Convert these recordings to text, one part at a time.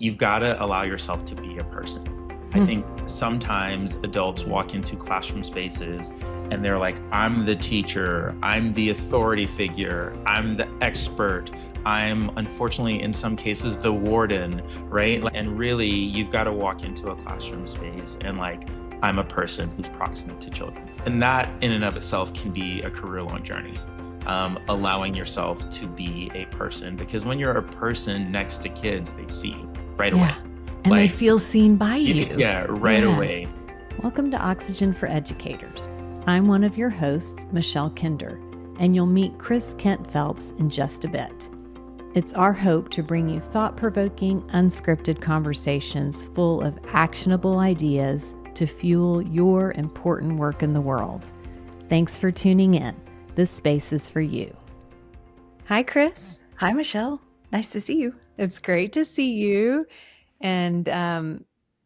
you've got to allow yourself to be a person. I think sometimes adults walk into classroom spaces and they're like, I'm the teacher, I'm the authority figure, I'm the expert, I'm unfortunately in some cases the warden, right? And really you've got to walk into a classroom space and like, I'm a person who's proximate to children. And that in and of itself can be a career-long journey. Allowing yourself to be a person, because when you're a person next to kids, they see you right away. And they feel seen by you. Right away. Welcome to Oxygen for Educators. I'm one of your hosts, Michelle Kinder, and you'll meet Chris Kent Phelps in just a bit. It's our hope to bring you thought-provoking, unscripted conversations full of actionable ideas to fuel your important work in the world. Thanks for tuning in. This space is for you. Hi, Chris. Hi, Michelle. Nice to see you. It's great to see you. And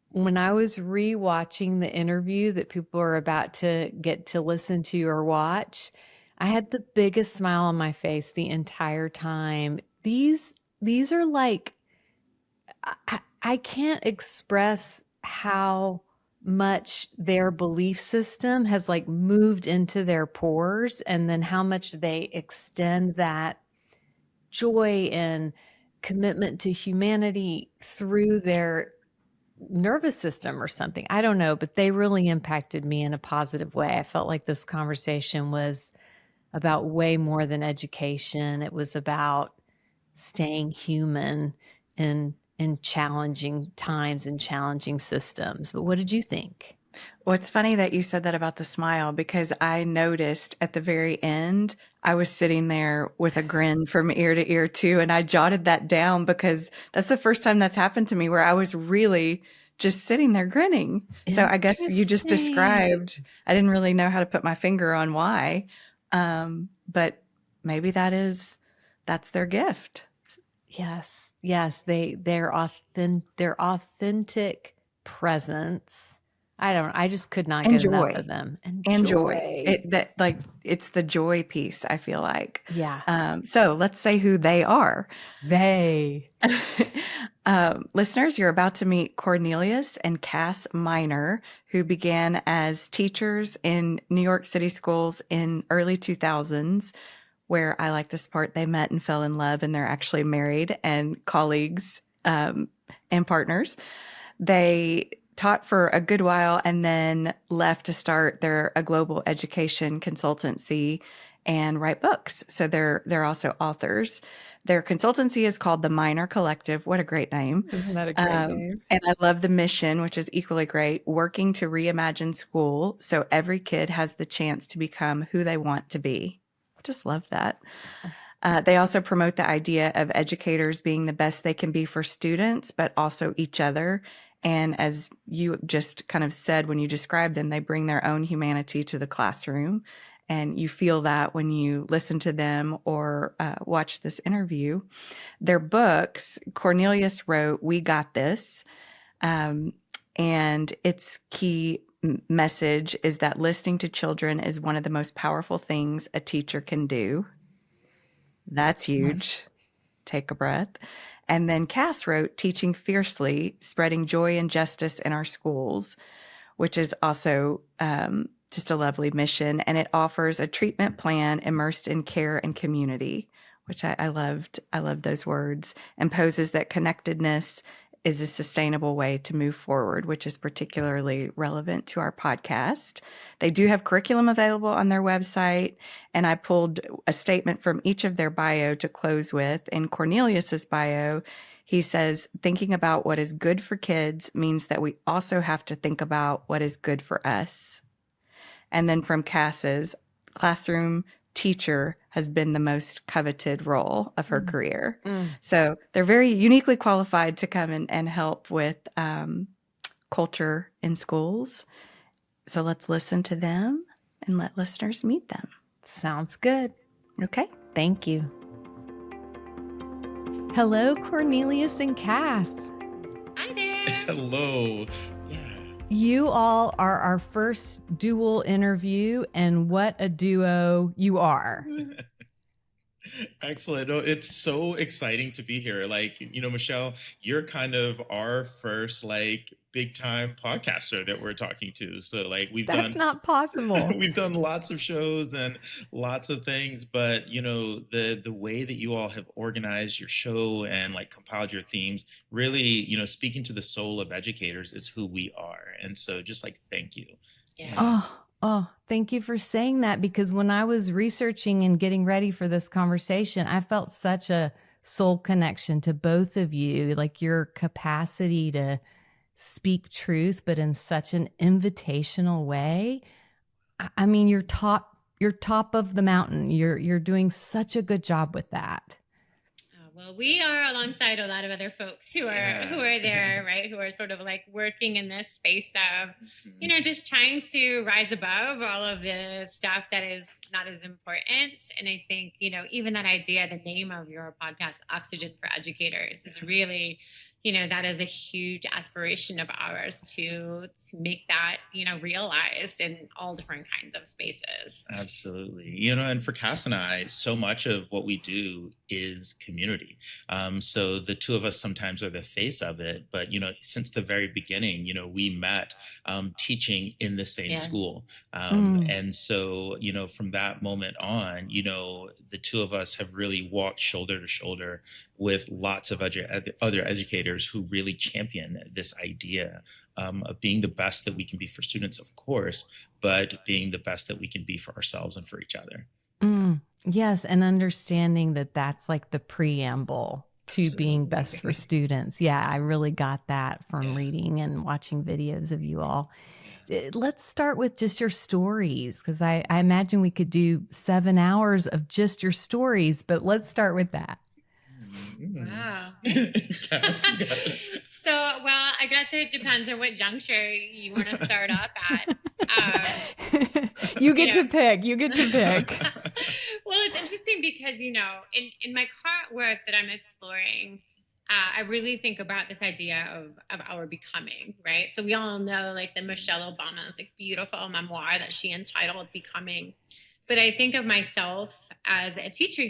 when I was rewatching the interview that people are about to get to listen to or watch, I had the biggest smile on my face the entire time. These are like, I can't express how much their belief system has like moved into their pores, and then how much they extend that joy and commitment to humanity through their nervous system or something. I don't know, but they really impacted me in a positive way. I felt like this conversation was about way more than education. It was about staying human in challenging times and challenging systems. But what did you think? Well, it's funny that you said that about the smile, because I noticed at the very end, I was sitting there with a grin from ear to ear too. And I jotted that down because that's the first time that's happened to me, where I was really just sitting there grinning. So I guess you just described, I didn't really know how to put my finger on why. But maybe that's their gift. Yes, their authentic presence. I just could not get enough of them. And joy. It's the joy piece, I feel like. Yeah. So let's say who they are. They. Listeners, you're about to meet Cornelius and Kass Minor, who began as teachers in New York City schools in early 2000s, where I like this part, they met and fell in love, and they're actually married and colleagues and partners. They taught for a good while and then left to start a global education consultancy and write books. So they're also authors. Their consultancy is called the Minor Collective. What a great name. Isn't that a great name? And I love the mission, which is equally great, working to reimagine school so every kid has the chance to become who they want to be. Just love that. They also promote the idea of educators being the best they can be for students, but also each other. And as you just kind of said when you described them, they bring their own humanity to the classroom. And you feel that when you listen to them or watch this interview. Their books, Cornelius wrote, We Got This. And its key message is that listening to children is one of the most powerful things a teacher can do. That's huge. Take a breath. And then Kass wrote Teaching Fiercely, Spreading Joy and Justice in Our Schools, which is also just a lovely mission. And it offers a treatment plan immersed in care and community, which I loved. I loved those words, and poses that connectedness is a sustainable way to move forward, which is particularly relevant to our podcast. They do have curriculum available on their website, and I pulled a statement from each of their bio to close with. In Cornelius's bio, he says, thinking about what is good for kids means that we also have to think about what is good for us. And then from Kass's, classroom teacher has been the most coveted role of her career. So they're very uniquely qualified to come and help with culture in schools. So let's listen to them and let listeners meet them. Sounds good. Okay. Thank you. Hello, Cornelius and Kass. Hi there. Hello. You all are our first dual interview, and what a duo you are. Excellent. No, it's so exciting to be here. Like, Michelle, you're kind of our first like big time podcaster that we're talking to. So like That's not possible. we've done lots of shows and lots of things, but the way that you all have organized your show and like compiled your themes, really, speaking to the soul of educators is who we are. And so just like thank you. Yeah. Oh, thank you for saying that, because when I was researching and getting ready for this conversation, I felt such a soul connection to both of you, like your capacity to speak truth, but in such an invitational way. I mean, you're top of the mountain. You're doing such a good job with that. Well, we are alongside a lot of other folks who are there, right? Who are sort of like working in this space of, just trying to rise above all of the stuff that is not as important. And I think, even that idea, the name of your podcast, Oxygen for Educators, is really, that is a huge aspiration of ours to make that, realized in all different kinds of spaces. Absolutely. And for Kass and I, so much of what we do is community. So the two of us sometimes are the face of it, but, since the very beginning, we met teaching in the same school. And so, from that moment on, the two of us have really walked shoulder to shoulder with lots of other educators who really champion this idea of being the best that we can be for students, of course, but being the best that we can be for ourselves and for each other. Yes, and understanding that that's like the preamble to Absolutely. being best for students. Yeah, I really got that from reading and watching videos of you all. Let's start with just your stories, because I imagine we could do 7 hours of just your stories, but let's start with that. Wow. So, well, I guess it depends on what juncture you want to start up at. You get to pick. Well, it's interesting because, in my current work that I'm exploring, I really think about this idea of our becoming, right? So we all know like the Michelle Obama's like beautiful memoir that she entitled Becoming. But I think of myself as a teacher,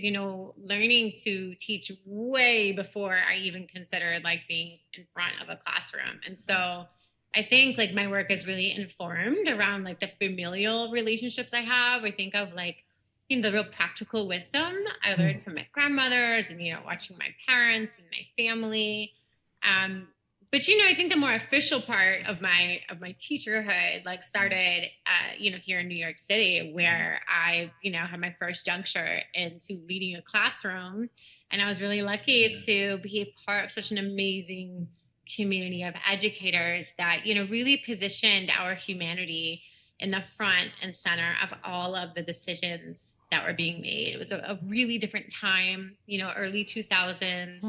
learning to teach way before I even considered like being in front of a classroom. And so I think like my work is really informed around like the familial relationships I have. I think of like, the real practical wisdom I learned from my grandmothers and, watching my parents and my family. But, I think the more official part of my teacherhood, like started, here in New York City, where I, had my first juncture into leading a classroom. And I was really lucky to be a part of such an amazing community of educators that, really positioned our humanity in the front and center of all of the decisions that were being made. It was a really different time, early 2000s.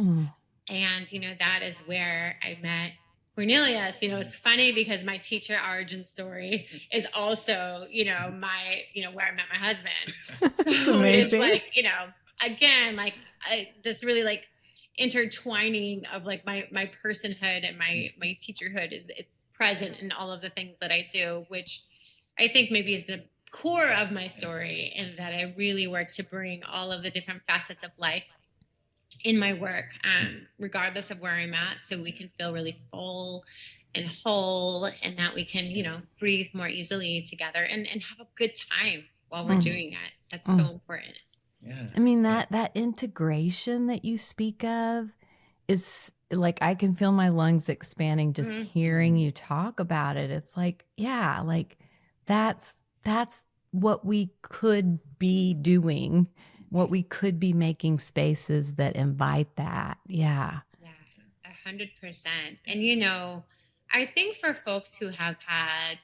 And, that is where I met Cornelius. It's funny because my teacher origin story is also, my, where I met my husband. So amazing. It's like, again, like this really like intertwining of like my personhood and my teacherhood it's present in all of the things that I do, which I think maybe is the core of my story, and that I really work to bring all of the different facets of life in my work, regardless of where I'm at, so we can feel really full and whole, and that we can, breathe more easily together and have a good time while we're doing it. That's so important. Yeah. I mean, that integration that you speak of is like, I can feel my lungs expanding just hearing you talk about it. It's like, yeah, like that's what we could be doing, what we could be making spaces that invite that. Yeah. Yeah, 100%. And, I think for folks who have had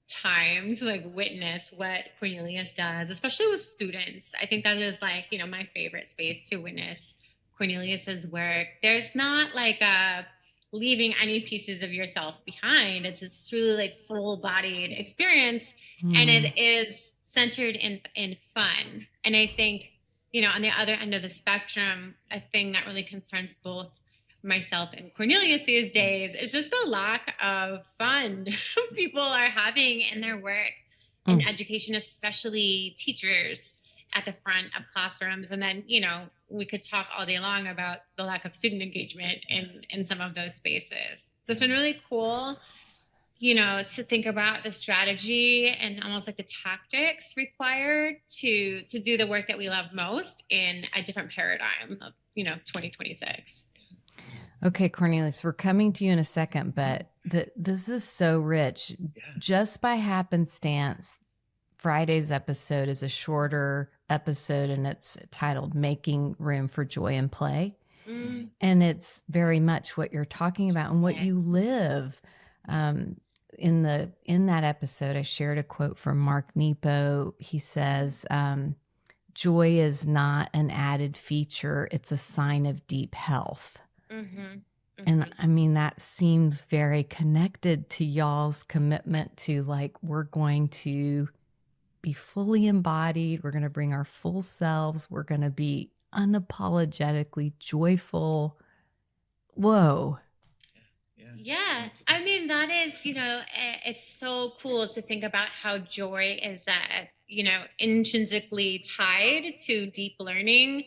time to like witness what Cornelius does, especially with students, I think that is like, my favorite space to witness Cornelius's work. There's not like a leaving any pieces of yourself behind. It's this really like full-bodied experience, and it is centered in fun. And I think, on the other end of the spectrum, a thing that really concerns both myself and Cornelius these days is just the lack of fun people are having in their work in education, especially teachers. at the front of classrooms. And then, we could talk all day long about the lack of student engagement in some of those spaces. So it's been really cool, to think about the strategy and almost like the tactics required to do the work that we love most in a different paradigm of, 2026. Okay, Cornelius, we're coming to you in a second, but this is so rich. Yeah. Just by happenstance, Friday's episode is a shorter episode, and it's titled Making Room for Joy and Play. And it's very much what you're talking about and what you live. In that episode, I shared a quote from Mark Nepo. He says, joy is not an added feature, it's a sign of deep health. And I mean, that seems very connected to y'all's commitment to, like, we're going to be fully embodied. We're going to bring our full selves. We're going to be unapologetically joyful. Whoa. Yeah. I mean, that is, it's so cool to think about how joy is, intrinsically tied to deep learning.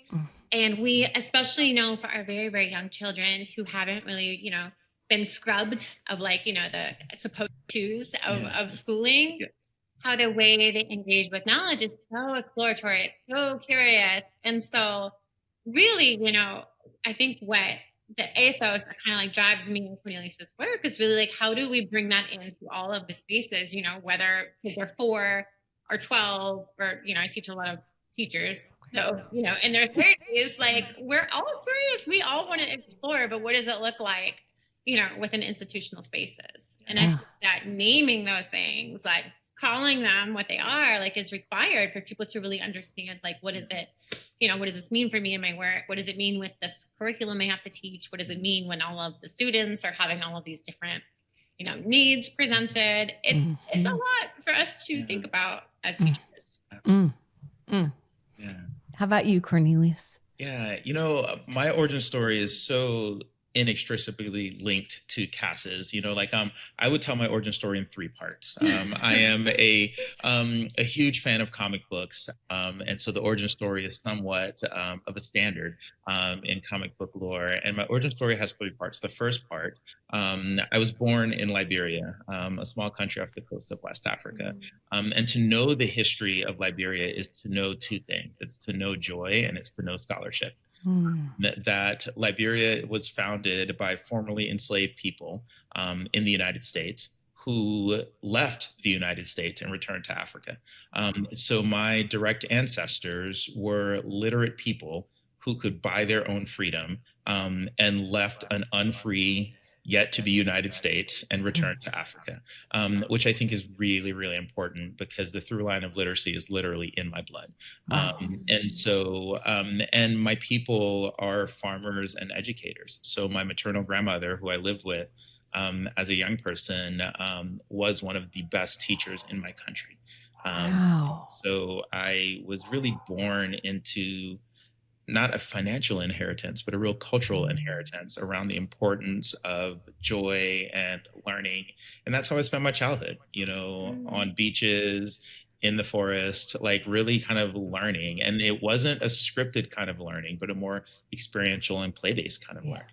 And we especially know for our very, very young children who haven't really, been scrubbed of, like, the supposed twos of schooling, how the way they engage with knowledge is so exploratory. It's so curious. And so really, I think what the ethos that kind of like drives me and Cornelius's work is really like, how do we bring that into all of the spaces, whether kids are 4 or 12 or, I teach a lot of teachers. So, in their 30s, like, we're all curious. We all want to explore, but what does it look like, within institutional spaces? And I think that naming those things, like calling them what they are, like, is required for people to really understand, like, what is it, what does this mean for me in my work? What does it mean with this curriculum I have to teach? What does it mean when all of the students are having all of these different, needs presented? It's a lot for us to think about as teachers. Yeah. How about you, Cornelius? Yeah, my origin story is so inextricably linked to Kass's. I would tell my origin story in 3 parts. I am a huge fan of comic books, and so the origin story is somewhat of a standard in comic book lore. And my origin story has 3 parts. The first part, I was born in Liberia, a small country off the coast of West Africa. And to know the history of Liberia is to know 2 things. It's to know joy and it's to know scholarship. That Liberia was founded by formerly enslaved people in the United States who left the United States and returned to Africa. So my direct ancestors were literate people who could buy their own freedom and left an unfree yet to be United States and returned to Africa, which I think is really, really important because the through line of literacy is literally in my blood. And so, and my people are farmers and educators. So my maternal grandmother, who I lived with as a young person, was one of the best teachers in my country. So I was really born into not a financial inheritance, but a real cultural inheritance around the importance of joy and learning. And that's how I spent my childhood, on beaches, in the forest, like really kind of learning. And it wasn't a scripted kind of learning, but a more experiential and play-based kind of learning.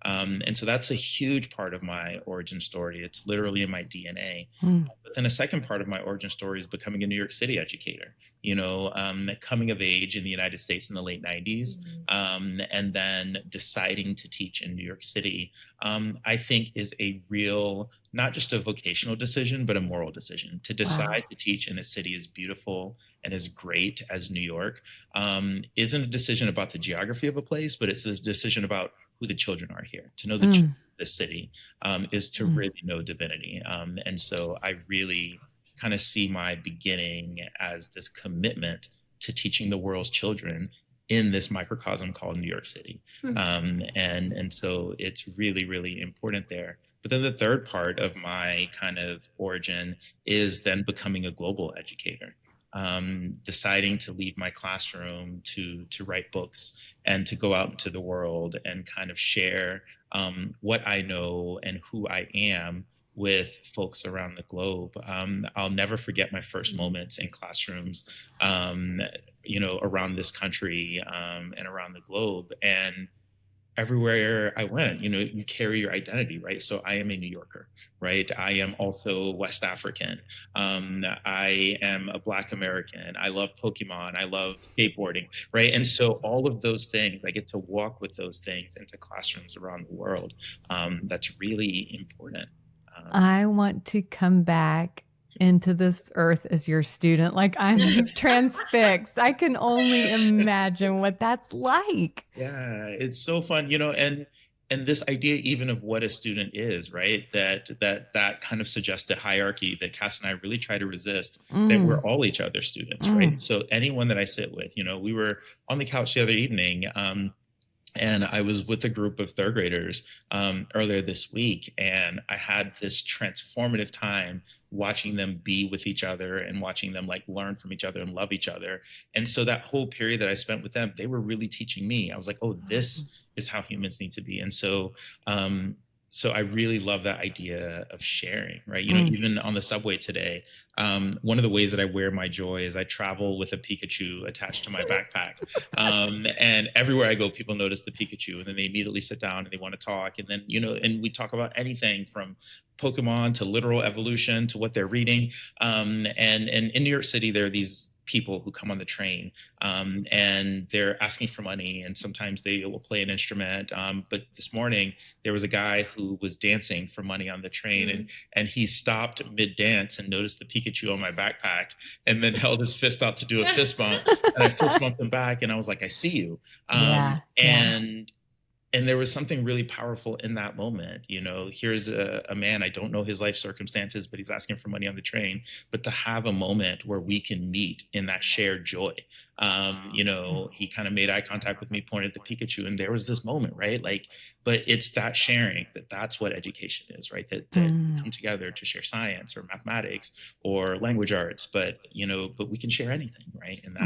And so that's a huge part of my origin story. It's literally in my DNA. But then a second part of my origin story is becoming a New York City educator, coming of age in the United States in the late 90s, and then deciding to teach in New York City, I think is a real, not just a vocational decision, but a moral decision. To decide to teach in a city as beautiful and as great as New York isn't a decision about the geography of a place, but it's a decision about who the children are here. To know the children of this city is to really know divinity. And so I really kind of see my beginning as this commitment to teaching the world's children in this microcosm called New York City. And so it's really, really important there. But then the third part of my kind of origin is then becoming a global educator. Deciding to leave my classroom to write books and to go out into the world and kind of share what I know and who I am with folks around the globe. I'll never forget my first moments in classrooms, around this country and around the globe. And everywhere I went, you carry your identity, right? So I am a New Yorker, right? I am also West African. I am a Black American. I love Pokemon. I love skateboarding, right? And so all of those things, I get to walk with those things into classrooms around the world. That's really important. I want to come back into this earth as your student. Like, I'm transfixed. I can only imagine what that's like. Yeah, it's so fun, and this idea even of what a student is, right? That kind of suggests a hierarchy that Kass and I really try to resist, that we're all each other's students, right? So anyone that I sit with, we were on the couch the other evening, and I was with a group of third graders earlier this week, and I had this transformative time watching them be with each other and watching them like learn from each other and love each other. And so that whole period that I spent with them, they were really teaching me. I was like, oh, this is how humans need to be. And so I really love that idea of sharing, right? Even on the subway today, one of the ways that I wear my joy is I travel with a Pikachu attached to my backpack. And everywhere I go, people notice the Pikachu, and then they immediately sit down and they want to talk. And then, and we talk about anything from Pokemon to literal evolution to what they're reading. And in New York City, there are these people who come on the train and they're asking for money, and sometimes they will play an instrument. But this morning there was a guy who was dancing for money on the train, and he stopped mid-dance and noticed the Pikachu on my backpack and then held his fist out to do a fist bump. And I fist bumped him back, and I was like, I see you. And there was something really powerful in that moment. Here's a man, I don't know his life circumstances, but he's asking for money on the train. But to have a moment where we can meet in that shared joy. He kind of made eye contact with me, pointed at the Pikachu, and there was this moment, right? But it's that sharing, that's what education is, right? That come together to share science or mathematics or language arts, but we can share anything, right? And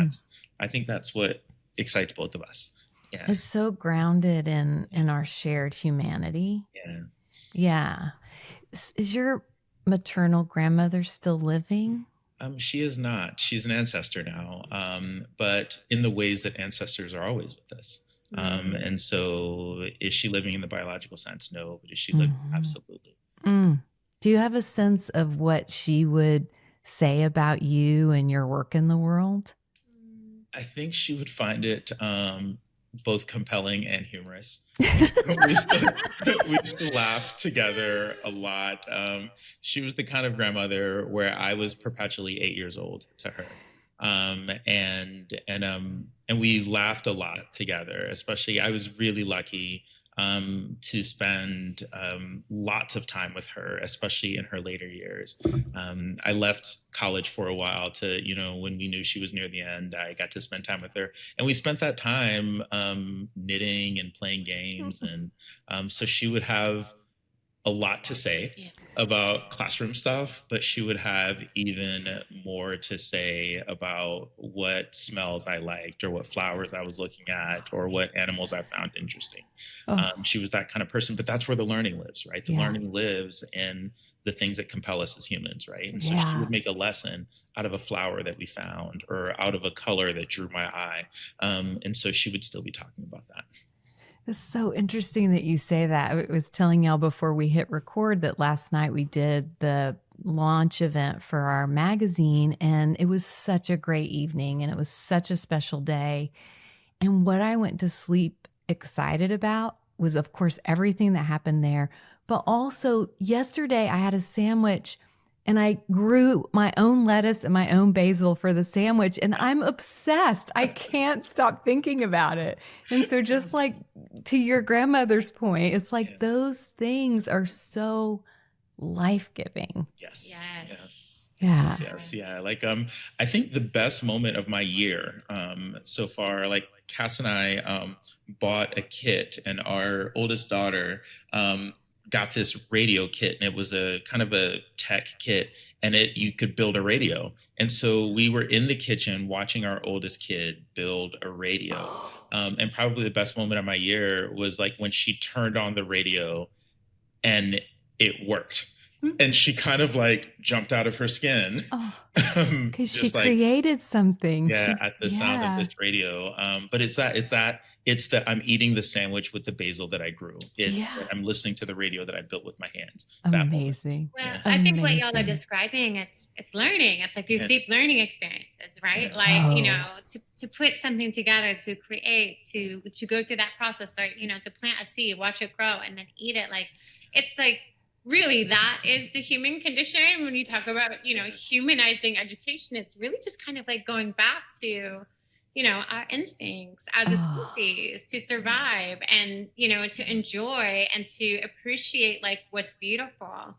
I think that's what excites both of us. Yeah. It's so grounded in our shared humanity. Yeah. Is your maternal grandmother still living? She is not. She's an ancestor now, but in the ways that ancestors are always with us. And so is she living in the biological sense? No, but is she living? Absolutely. Do you have a sense of what she would say about you and your work in the world? I think she would find it both compelling and humorous. We still laugh together a lot. She was the kind of grandmother where I was perpetually 8 years old to her. And we laughed a lot together. Especially, I was really lucky to spend lots of time with her, especially in her later years. I left college for a while to, when we knew she was near the end, I got to spend time with her. And we spent that time knitting and playing games. And so she would have a lot to say about classroom stuff, but she would have even more to say about what smells I liked or what flowers I was looking at or what animals I found interesting. She was that kind of person, but that's where the learning lives, right? The learning lives in the things that compel us as humans, right? And so she would make a lesson out of a flower that we found or out of a color that drew my eye. And so she would still be talking about that. It's so interesting that you say that. I was telling y'all before we hit record that last night we did the launch event for our magazine, and it was such a great evening, and it was such a special day. And what I went to sleep excited about was, of course, everything that happened there. But also yesterday I had a sandwich, and I grew my own lettuce and my own basil for the sandwich, and I'm obsessed. I can't stop thinking about it. And so just like to your grandmother's point, it's like those things are so life-giving. Yes. Yeah. Yes. Yeah. I think the best moment of my year so far, Kass and I bought a kit, and our oldest daughter got this radio kit, and it was a kind of a tech kit, and you could build a radio. And so we were in the kitchen watching our oldest kid build a radio. And probably the best moment of my year was when she turned on the radio and it worked. And she kind of like jumped out of her skin. Oh, Because because she created something. yeah, She, at the sound of this radio. But it's that I'm eating the sandwich with the basil that I grew. It's Yeah. that I'm listening to the radio that I built with my hands. That moment. Amazing. Well, Yeah. I think what y'all are Amazing. describing, it's learning. It's like these Yes. deep learning experiences, right? Yeah. Like, you Oh. know, to put something together, to create, to go through that process, or, you know, to plant a seed, watch it grow, and then eat it. Like, it's like, really, that is the human condition. When you talk about, you know, humanizing education, it's really just kind of like going back to, you know, our instincts as a Oh. species to survive and, you know, to enjoy and to appreciate like what's beautiful.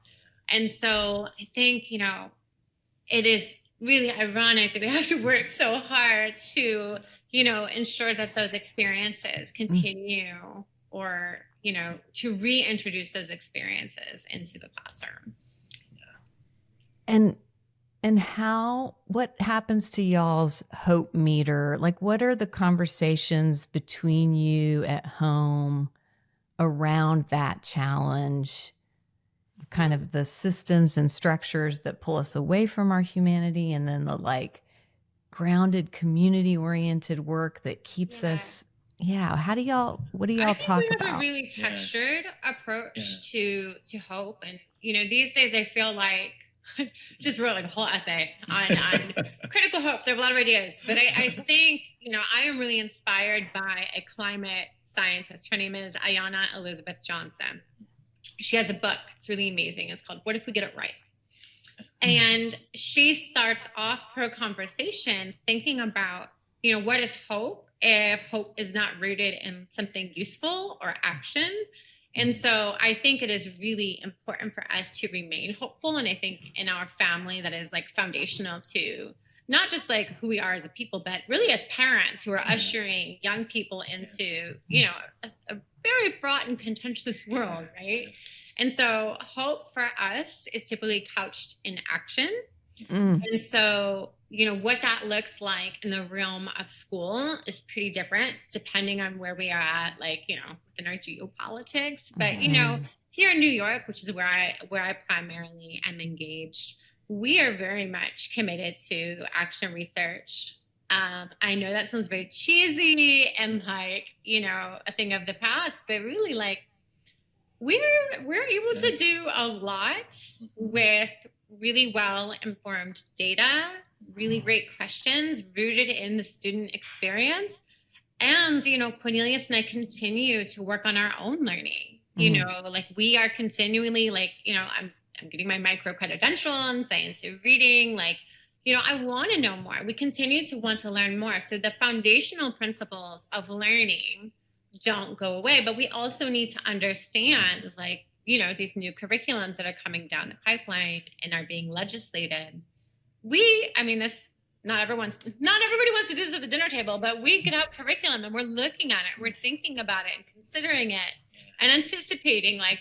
And so I think, you know, it is really ironic that we have to work so hard to, you know, ensure that those experiences continue, or, you know, to reintroduce those experiences into the classroom. And what happens to y'all's hope meter? Like, what are the conversations between you at home around that challenge? Kind of the systems and structures that pull us away from our humanity, and then the like grounded, community-oriented work that keeps Yeah. us. Yeah. What do y'all I think talk we have about? a really textured approach to hope, and you know, these days I feel like just wrote like a whole essay on critical hopes. I have a lot of ideas, but I think, you know, I am really inspired by a climate scientist. Her name is Ayanna Elizabeth Johnson. She has a book. It's really amazing. It's called "What If We Get It Right?" And she starts off her conversation thinking about, you know, what is hope if hope is not rooted in something useful or action. And so I think it is really important for us to remain hopeful. And I think in our family, that is like foundational to not just like who we are as a people, but really as parents who are ushering young people into, you know, a very fraught and contentious world, right? And so hope for us is typically couched in action. Mm. And so, you know, what that looks like in the realm of school is pretty different depending on where we are at, like, you know, within our geopolitics. But, you know, here in New York, which is where I primarily am engaged, we are very much committed to action research. I know that sounds very cheesy and like, you know, a thing of the past, but really like we're able to do a lot with really well informed data, really great questions rooted in the student experience. And, you know, Cornelius and I continue to work on our own learning. You know, like we are continually like, you know, I'm getting my micro credential in science of reading. Like, you know, I want to know more. We continue to want to learn more. So the foundational principles of learning don't go away, but we also need to understand, like, you know, these new curriculums that are coming down the pipeline and are being legislated. Not everybody wants to do this at the dinner table, but we get out curriculum and we're looking at it, we're thinking about it and considering it and anticipating like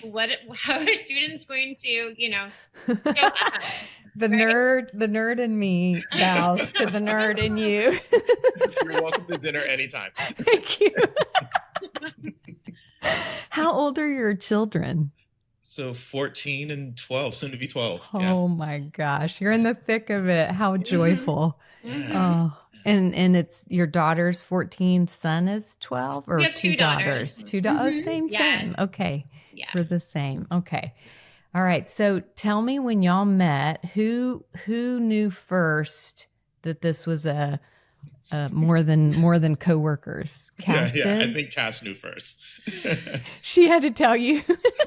how are students going to, you know, go ahead. The nerd in me bows to the nerd in you. You're welcome to dinner anytime. Thank you. How old are your children? So 14 and 12, soon to be 12. Yeah. Oh my gosh, you're in the thick of it. How joyful. Yeah. Oh, and it's your daughter's 14, son is 12, or We have two daughters. Two daughters. Same. Okay. Yeah. We're the same. Okay. All right. So tell me, when y'all met, who knew first that this was a more than coworkers? Kass Yeah, I did? think Kass knew first. She had to tell you.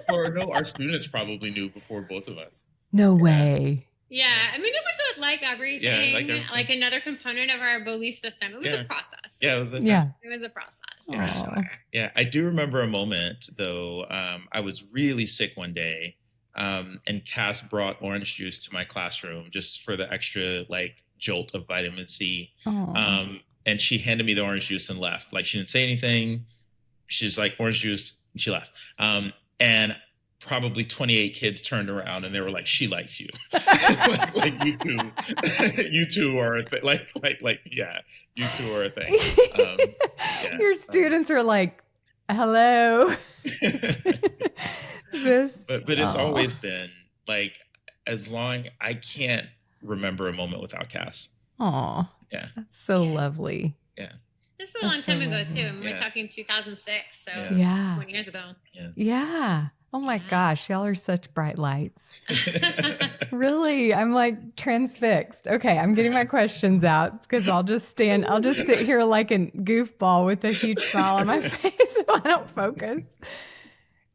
Or no, our students probably knew before both of us. No way. Yeah, I mean, it was like everything, like everything. like another component of our belief system. It was a process. Yeah, it was Yeah. It was a process, Aw. for sure. Yeah, I do remember a moment though. I was really sick one day, and Kass brought orange juice to my classroom just for the extra like jolt of vitamin C. Aw. And she handed me the orange juice and left. Like she didn't say anything. She's like, orange juice, and she left. And probably 28 kids turned around and they were like, she likes you. like you two are a thing. Yeah, you two are a thing. Yeah. Your students are like, hello. But it's always been, Like, as long, I can't remember a moment without Kass. Oh, Yeah. that's so lovely. Yeah. This is a That's long so time ago lovely. too. We're Yeah. talking 2006, so Yeah. 20 years ago. Yeah. Oh my Yeah. gosh, y'all are such bright lights. Really, I'm like transfixed. Okay, I'm getting my questions out because I'll just sit here like a goofball with a huge smile on my face if I don't focus.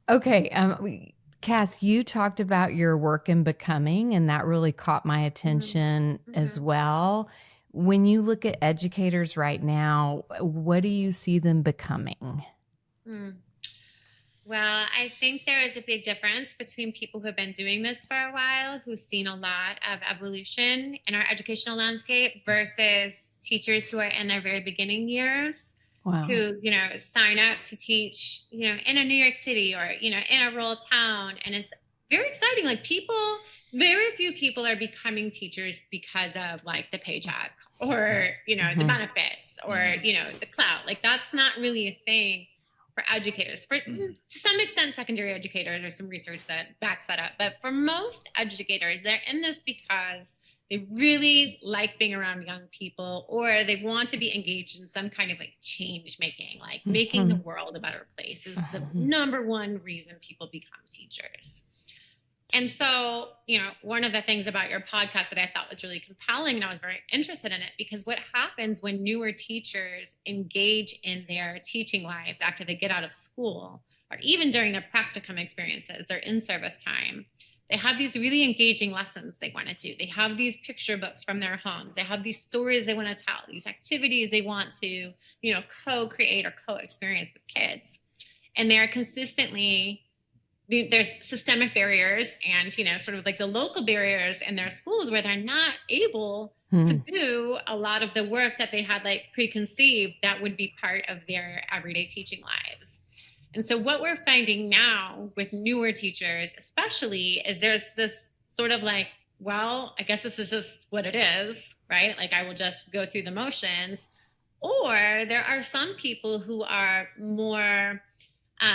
Okay, Cass, you talked about your work in becoming, and that really caught my attention as well. When you look at educators right now, what do you see them becoming? Well, I think there is a big difference between people who have been doing this for a while, who've seen a lot of evolution in our educational landscape, versus teachers who are in their very beginning years, Wow. who, sign up to teach, in a New York City or, in a rural town. And it's very exciting. Like very few people are becoming teachers because of like the paycheck or, the benefits or, the clout. Like that's not really a thing for educators. To some extent, secondary educators, there's some research that backs that up. But for most educators, they're in this because they really like being around young people, or they want to be engaged in some kind of like change making, like making the world a better place is the number one reason people become teachers. And so, one of the things about your podcast that I thought was really compelling, and I was very interested in it, because what happens when newer teachers engage in their teaching lives after they get out of school, or even during their practicum experiences, their in-service time, they have these really engaging lessons they want to do. They have these picture books from their homes. They have these stories they want to tell, these activities they want to, co-create or co-experience with kids. And they're consistently... there's systemic barriers and, sort of like the local barriers in their schools where they're not able to do a lot of the work that they had like preconceived that would be part of their everyday teaching lives. And so what we're finding now with newer teachers, especially, is there's this sort of like, well, I guess this is just what it is, right? Like I will just go through the motions. Or there are some people who are more...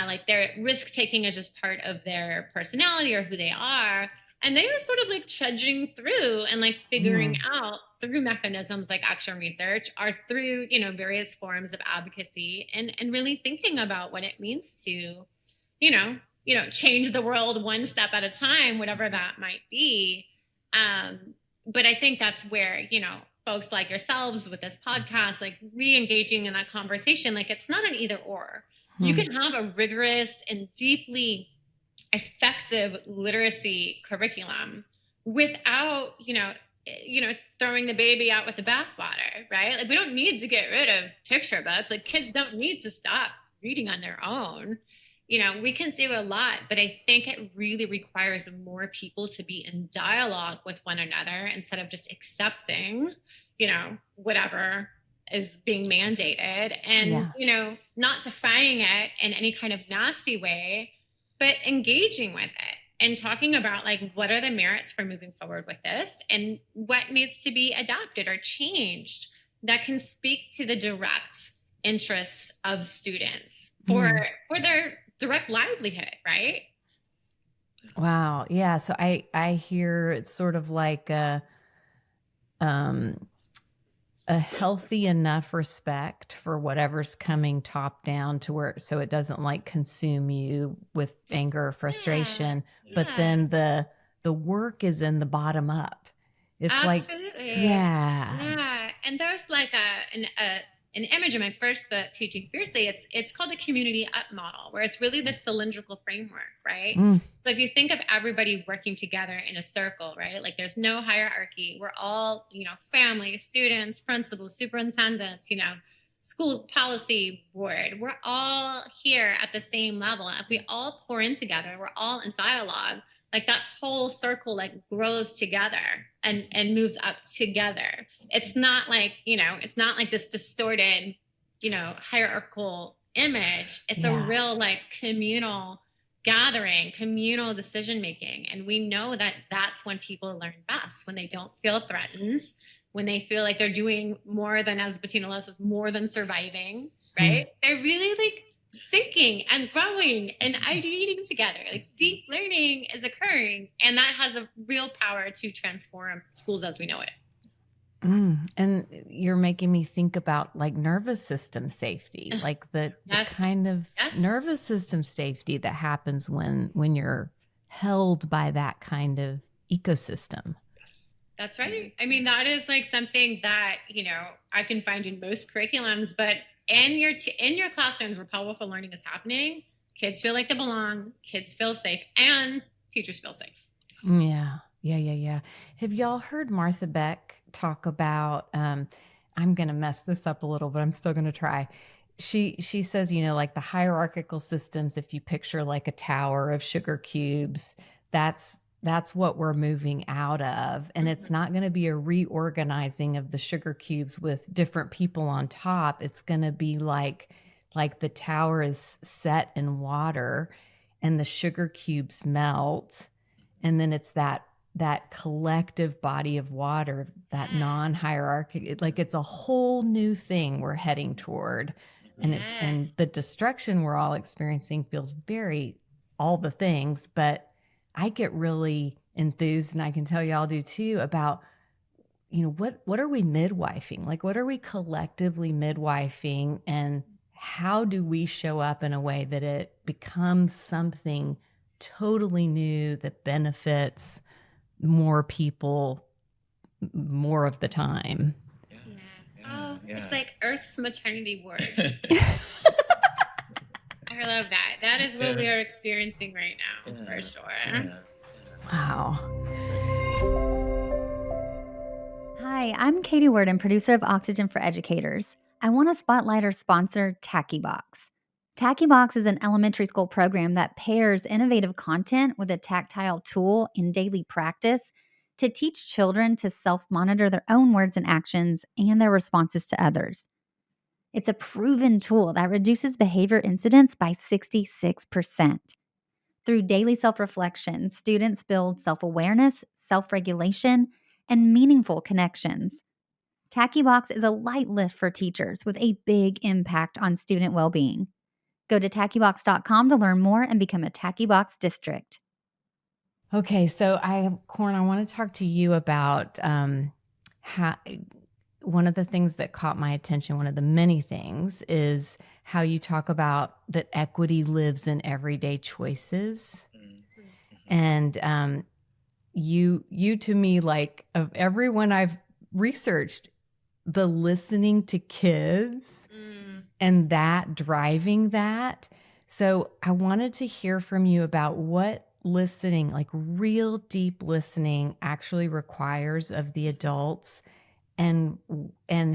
like their risk taking is just part of their personality or who they are. And they are sort of like trudging through and like figuring out through mechanisms like action research or through, various forms of advocacy and really thinking about what it means to, change the world one step at a time, whatever that might be. But I think that's where, folks like yourselves with this podcast, like re-engaging in that conversation, like it's not an either or. You can have a rigorous and deeply effective literacy curriculum without, throwing the baby out with the bathwater, right? Like we don't need to get rid of picture books. Like kids don't need to stop reading on their own. We can do a lot, but I think it really requires more people to be in dialogue with one another instead of just accepting, whatever is being mandated and, not defying it in any kind of nasty way, but engaging with it and talking about like, what are the merits for moving forward with this and what needs to be adopted or changed that can speak to the direct interests of students for their direct livelihood, right? Wow. Yeah. So I hear it's sort of like a healthy enough respect for whatever's coming top down to where, so it doesn't like consume you with anger or frustration, but then the work is in the bottom up. It's Absolutely. like, yeah. And there's like an image in my first book, Teaching Fiercely. It's called the community up model, where it's really the cylindrical framework, right? So if you think of everybody working together in a circle, right? Like there's no hierarchy. We're all, family, students, principals, superintendents, school policy board. We're all here at the same level. If we all pour in together, we're all in dialogue, like that whole circle like grows together and moves up together. It's not like, it's not like this distorted, hierarchical image. It's a real like communal gathering, communal decision-making. And we know that that's when people learn best, when they don't feel threatened, when they feel like they're doing more than, as Bettina Lowe says, more than surviving, right? They're really like thinking and growing and ideating together. Like deep learning is occurring, and that has a real power to transform schools as we know it. And you're making me think about like nervous system safety, like the Yes. kind of Yes. nervous system safety that happens when you're held by that kind of ecosystem. That's right. I mean, that is like something that, I can find in most curriculums, but in your classrooms where powerful learning is happening, kids feel like they belong, kids feel safe, and teachers feel safe. Yeah. Have y'all heard Martha Beck talk about, I'm going to mess this up a little, but I'm still going to try. She says, like the hierarchical systems, if you picture like a tower of sugar cubes, that's what we're moving out of. And it's not going to be a reorganizing of the sugar cubes with different people on top. It's going to be like the tower is set in water and the sugar cubes melt. And then it's that collective body of water, that non-hierarchical, like it's a whole new thing we're heading toward. And the destruction we're all experiencing feels very all the things, but I get really enthused, and I can tell y'all do too, about, what are we midwifing? Like, what are we collectively midwifing, and how do we show up in a way that it becomes something totally new that benefits more people more of the time? It's like Earth's maternity ward. I love that. That is what we are experiencing right now, for sure. Wow. Hi, I'm Katie Worden, producer of Oxygen for Educators. I want to spotlight our sponsor, TackyBox. TackyBox is an elementary school program that pairs innovative content with a tactile tool in daily practice to teach children to self-monitor their own words and actions and their responses to others. It's a proven tool that reduces behavior incidents by 66%. Through daily self-reflection, students build self-awareness, self-regulation, and meaningful connections. TackyBox is a light lift for teachers with a big impact on student well-being. Go to tackybox.com to learn more and become a TackyBox district. Okay, so Corn, I want to talk to you about how one of the things that caught my attention, one of the many things, is how you talk about that equity lives in everyday choices. And you to me, like of everyone I've researched, the listening to kids and that driving that. So I wanted to hear from you about what listening, like real deep listening, actually requires of the adults, and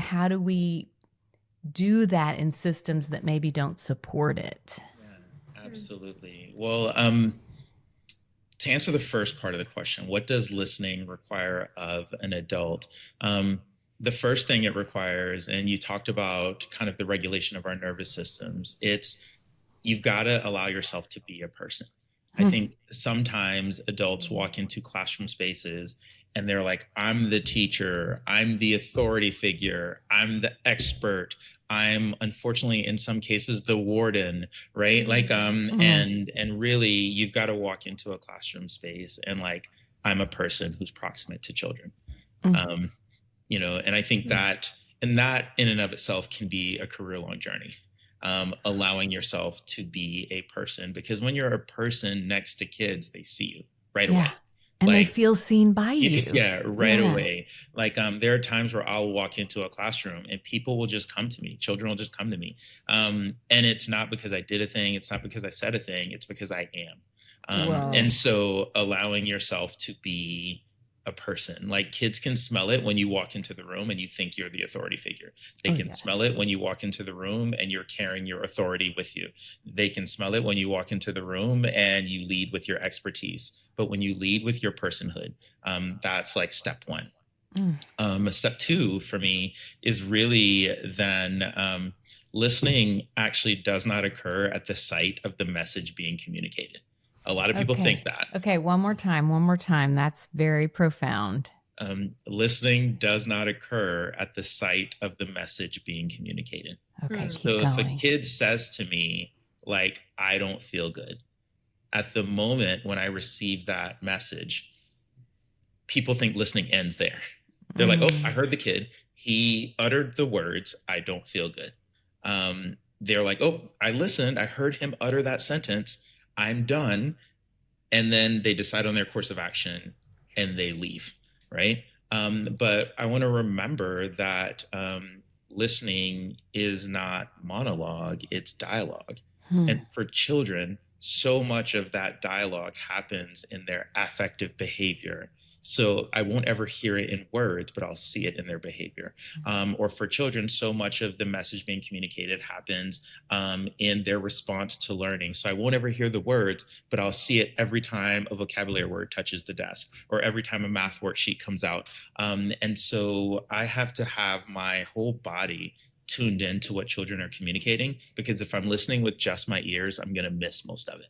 how do we do that in systems that maybe don't support it? Yeah, absolutely. Well, to answer the first part of the question, what does listening require of an adult? The first thing it requires, and you talked about kind of the regulation of our nervous systems, you've got to allow yourself to be a person. I think sometimes adults walk into classroom spaces and they're like, I'm the teacher, I'm the authority figure, I'm the expert, I'm unfortunately in some cases the warden, right? Like, and really you've got to walk into a classroom space and like, I'm a person who's proximate to children. And I think that in and of itself can be a career-long journey. Allowing yourself to be a person, because when you're a person next to kids, they see you right away. And they feel seen by you. Yeah, right away. Like there are times where I'll walk into a classroom and people will just come to me. Children will just come to me. And it's not because I did a thing. It's not because I said a thing. It's because I am. And so allowing yourself to be a person, like kids can smell it when you walk into the room and you think you're the authority figure. They can smell it when you walk into the room and you're carrying your authority with you. They can smell it when you walk into the room and you lead with your expertise. But when you lead with your personhood, that's like step one. Step two for me is really then listening actually does not occur at the site of the message being communicated. A lot of people think that. Okay, one more time. That's very profound. Listening does not occur at the site of the message being communicated. Okay, so if a kid says to me, like, I don't feel good. At the moment when I receive that message, people think listening ends there. They're like, oh, I heard the kid. He uttered the words, I don't feel good. They're like, oh, I listened. I heard him utter that sentence. I'm done. And then they decide on their course of action and they leave, right? But I want to remember that listening is not monologue, it's dialogue. And for children, so much of that dialogue happens in their affective behavior. So I won't ever hear it in words, but I'll see it in their behavior. Or for children, so much of the message being communicated happens in their response to learning. So I won't ever hear the words, but I'll see it every time a vocabulary word touches the desk or every time a math worksheet comes out. And so I have to have my whole body tuned into what children are communicating, because if I'm listening with just my ears, I'm going to miss most of it.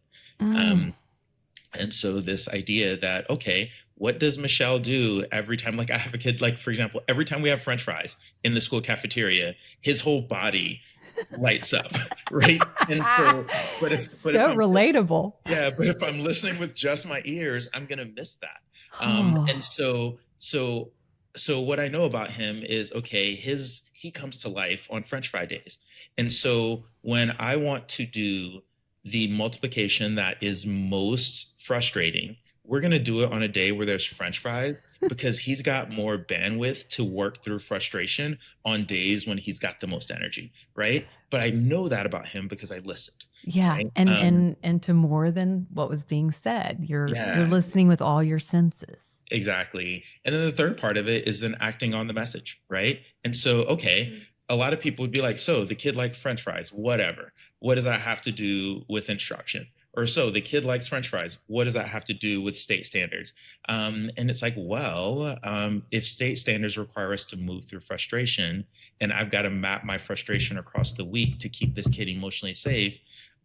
And so this idea that, okay, what does Michelle do every time? Like I have a kid, like, for example, every time we have French fries in the school cafeteria, his whole body lights up, right? And so, but if relatable. Yeah, but if I'm listening with just my ears, I'm going to miss that. And so what I know about him is, okay, he comes to life on French fry days. And so when I want to do the multiplication that is most frustrating, we're going to do it on a day where there's French fries, because he's got more bandwidth to work through frustration on days when he's got the most energy, right? But I know that about him because I listened. Yeah, right? and to more than what was being said, you're listening with all your senses. Exactly. And then the third part of it is then acting on the message, right? And so, okay, a lot of people would be like, so the kid likes French fries, whatever. What does that have to do with instruction? Or so the kid likes French fries. What does that have to do with state standards? And it's like, well, if state standards require us to move through frustration, and I've got to map my frustration across the week to keep this kid emotionally safe,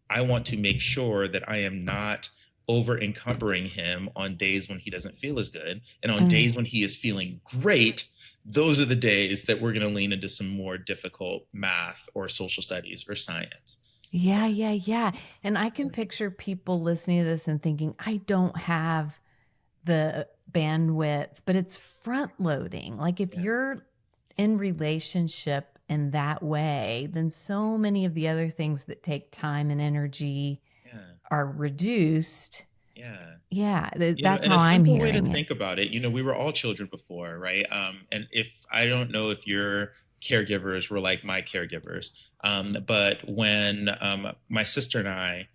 I want to make sure that I am not over encumbering him on days when he doesn't feel as good. And on days when he is feeling great, those are the days that we're going to lean into some more difficult math or social studies or science. Yeah. And I can picture people listening to this and thinking, I don't have the bandwidth, but it's front loading. Like if you're in relationship in that way, then so many of the other things that take time and energy are reduced. That's how I'm hearing it. A simple way to think about it, we were all children before, right? And if I don't know if your caregivers were like my caregivers, but when my sister and I,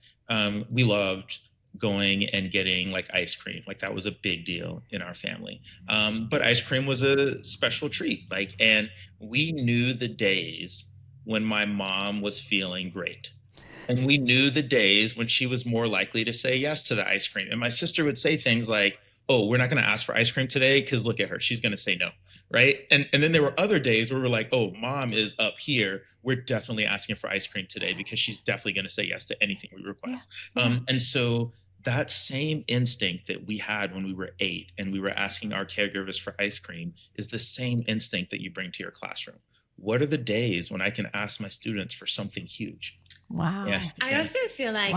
we loved going and getting like ice cream. Like that was a big deal in our family. But ice cream was a special treat. And we knew the days when my mom was feeling great. And we knew the days when she was more likely to say yes to the ice cream. And my sister would say things like, oh, we're not going to ask for ice cream today because look at her. She's going to say no, right? And then there were other days where we're like, oh, mom is up here. We're definitely asking for ice cream today because she's definitely going to say yes to anything we request. And so that same instinct that we had when we were 8 and we were asking our caregivers for ice cream is the same instinct that you bring to your classroom. What are the days when I can ask my students for something huge? Wow. I also feel like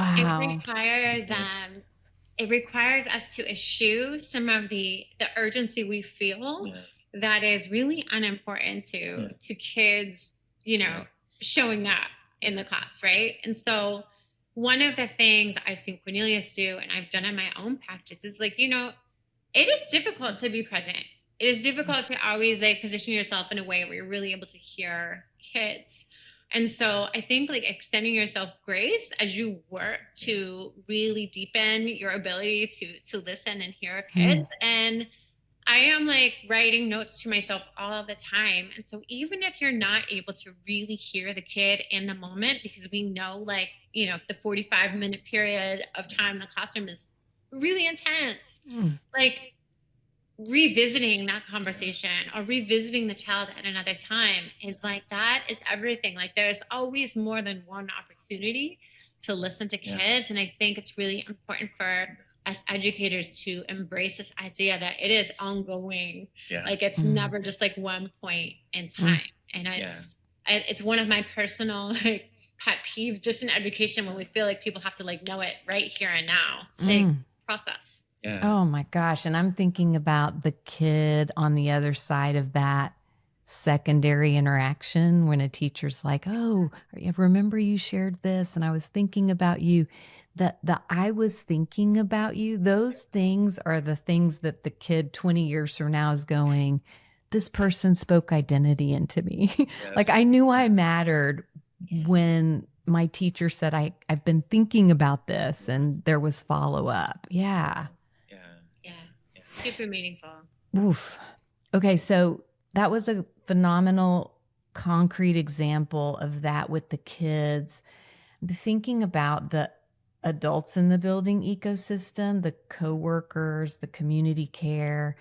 it requires us to eschew some of the urgency we feel that is really unimportant to kids, showing up in the class, right? And so one of the things I've seen Cornelius do, and I've done in my own practice, is it is difficult to be present. It is difficult to always position yourself in a way where you're really able to hear kids. And so I think extending yourself grace as you work to really deepen your ability to listen and hear kids. And I am writing notes to myself all of the time. And so even if you're not able to really hear the kid in the moment, because we know the 45-minute period of time in the classroom is really intense, revisiting that conversation or revisiting the child at another time is that is everything. There's always more than one opportunity to listen to kids. And I think it's really important for us educators to embrace this idea that it is ongoing. It's never just one point in time. And it's one of my personal pet peeves just in education when we feel like people have to like know it right here and now. It's like process. Yeah. Oh my gosh. And I'm thinking about the kid on the other side of that secondary interaction when a teacher's like, oh, I remember you shared this and I was thinking about you. The I was thinking about you, those things are the things that the kid 20 years from now is going, this person spoke identity into me. Like I knew I mattered when my teacher said, I've been thinking about this and there was follow up. Yeah. Yeah. Super meaningful. Oof. Okay. So that was a phenomenal concrete example of that with the kids. I'm thinking about the adults in the building ecosystem, the coworkers, the community care.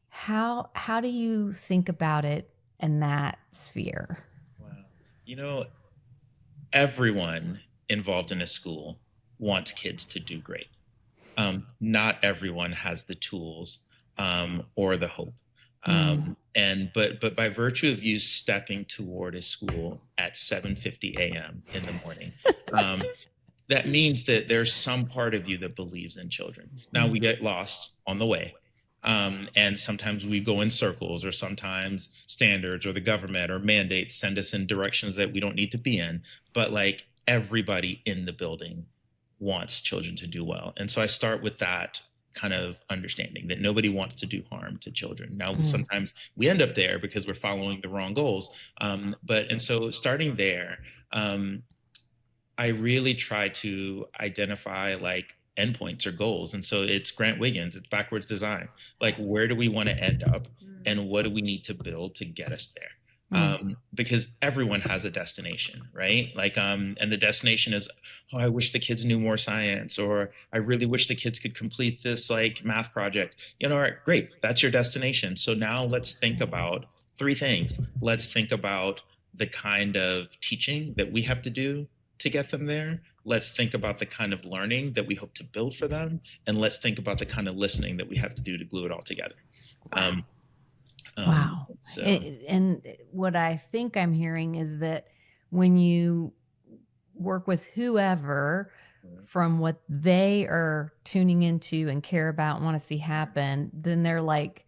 How do you think about it in that sphere? Wow. Everyone involved in a school wants kids to do great. Not everyone has the tools or the hope. But by virtue of you stepping toward a school at 7:50 a.m. in the morning, that means that there's some part of you that believes in children. Now we get lost on the way. And sometimes we go in circles, or sometimes standards or the government or mandates send us in directions that we don't need to be in. But like everybody in the building wants children to do well. And so I start with that kind of understanding that nobody wants to do harm to children. Now, sometimes we end up there because we're following the wrong goals. And so starting there, I really try to identify like endpoints or goals. And so it's Grant Wiggins, it's backwards design. Like, where do we want to end up and what do we need to build to get us there? Because everyone has a destination, right? Like, and the destination is, oh, I wish the kids knew more science, or I really wish the kids could complete this like math project. All right, great. That's your destination. So now let's think about three things. Let's think about the kind of teaching that we have to do to get them there. Let's think about the kind of learning that we hope to build for them. And let's think about the kind of listening that we have to do to glue it all together. Wow. So. And what I think I'm hearing is that when you work with whoever from what they are tuning into and care about and want to see happen, then they're like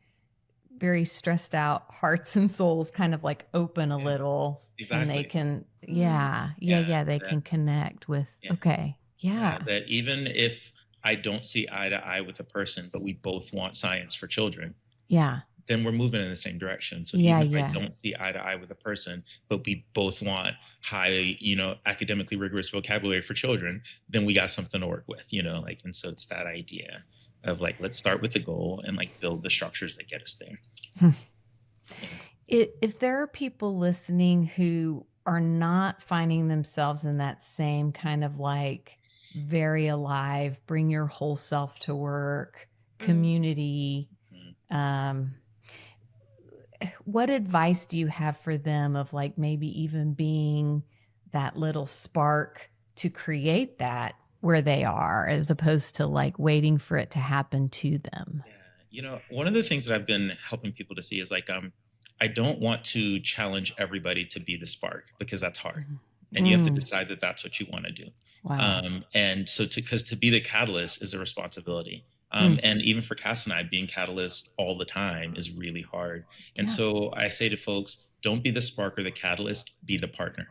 very stressed out hearts and souls kind of like open a little. Exactly. And they can, they can connect with, that even if I don't see eye to eye with a person, but we both want science for children. Then we're moving in the same direction. So even if I don't see eye to eye with a person, but we both want high, academically rigorous vocabulary for children, then we got something to work with, and so it's that idea of like, let's start with the goal and like build the structures that get us there. If there are people listening who are not finding themselves in that same kind of like very alive, bring your whole self to work, community, what advice do you have for them of like maybe even being that little spark to create that where they are, as opposed to like waiting for it to happen to them? One of the things that I've been helping people to see is like, I don't want to challenge everybody to be the spark, because that's hard. And you have to decide that that's what you want to do. Wow. And so because to be the catalyst is a responsibility. And even for Kass and I, being catalyst all the time is really hard. And so I say to folks, don't be the spark or the catalyst, be the partner.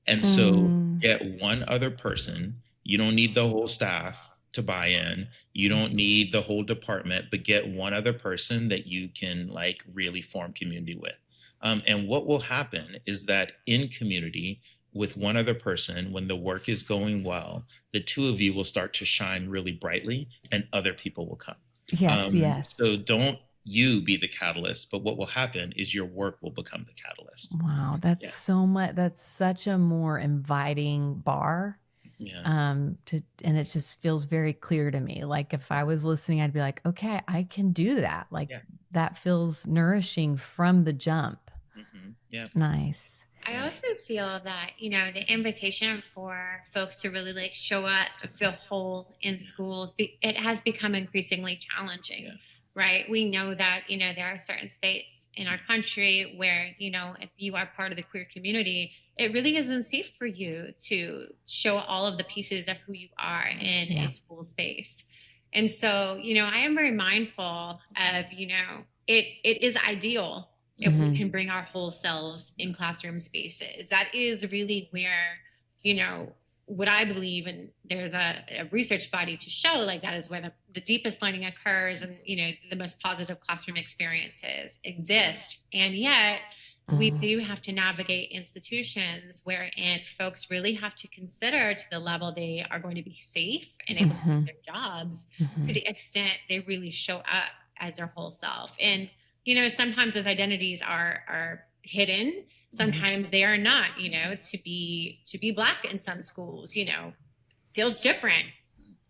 And so get one other person. You don't need the whole staff to buy in. You don't need the whole department, but get one other person that you can like really form community with. And what will happen is that in community with one other person, when the work is going well, the two of you will start to shine really brightly and other people will come. Yes. So don't you be the catalyst, but what will happen is your work will become the catalyst. Wow. That's so much. That's such a more inviting bar. And it just feels very clear to me. Like if I was listening, I'd be like, okay, I can do that. Like that feels nourishing from the jump. Nice. I also feel that, the invitation for folks to really like show up and feel whole in schools, it has become increasingly challenging. right? We know that, there are certain states in our country where, if you are part of the queer community, it really isn't safe for you to show all of the pieces of who you are in Yeah. a school space. And so, I am very mindful of, it is ideal if we can bring our whole selves in classroom spaces. That is really where, what I believe, and there's a research body to show, like, that is where the deepest learning occurs, and the most positive classroom experiences exist. And yet we do have to navigate institutions wherein folks really have to consider, to the level they are going to be safe and able to do their jobs, to the extent they really show up as their whole self. And sometimes those identities are hidden, sometimes they are not. To be Black in some schools feels different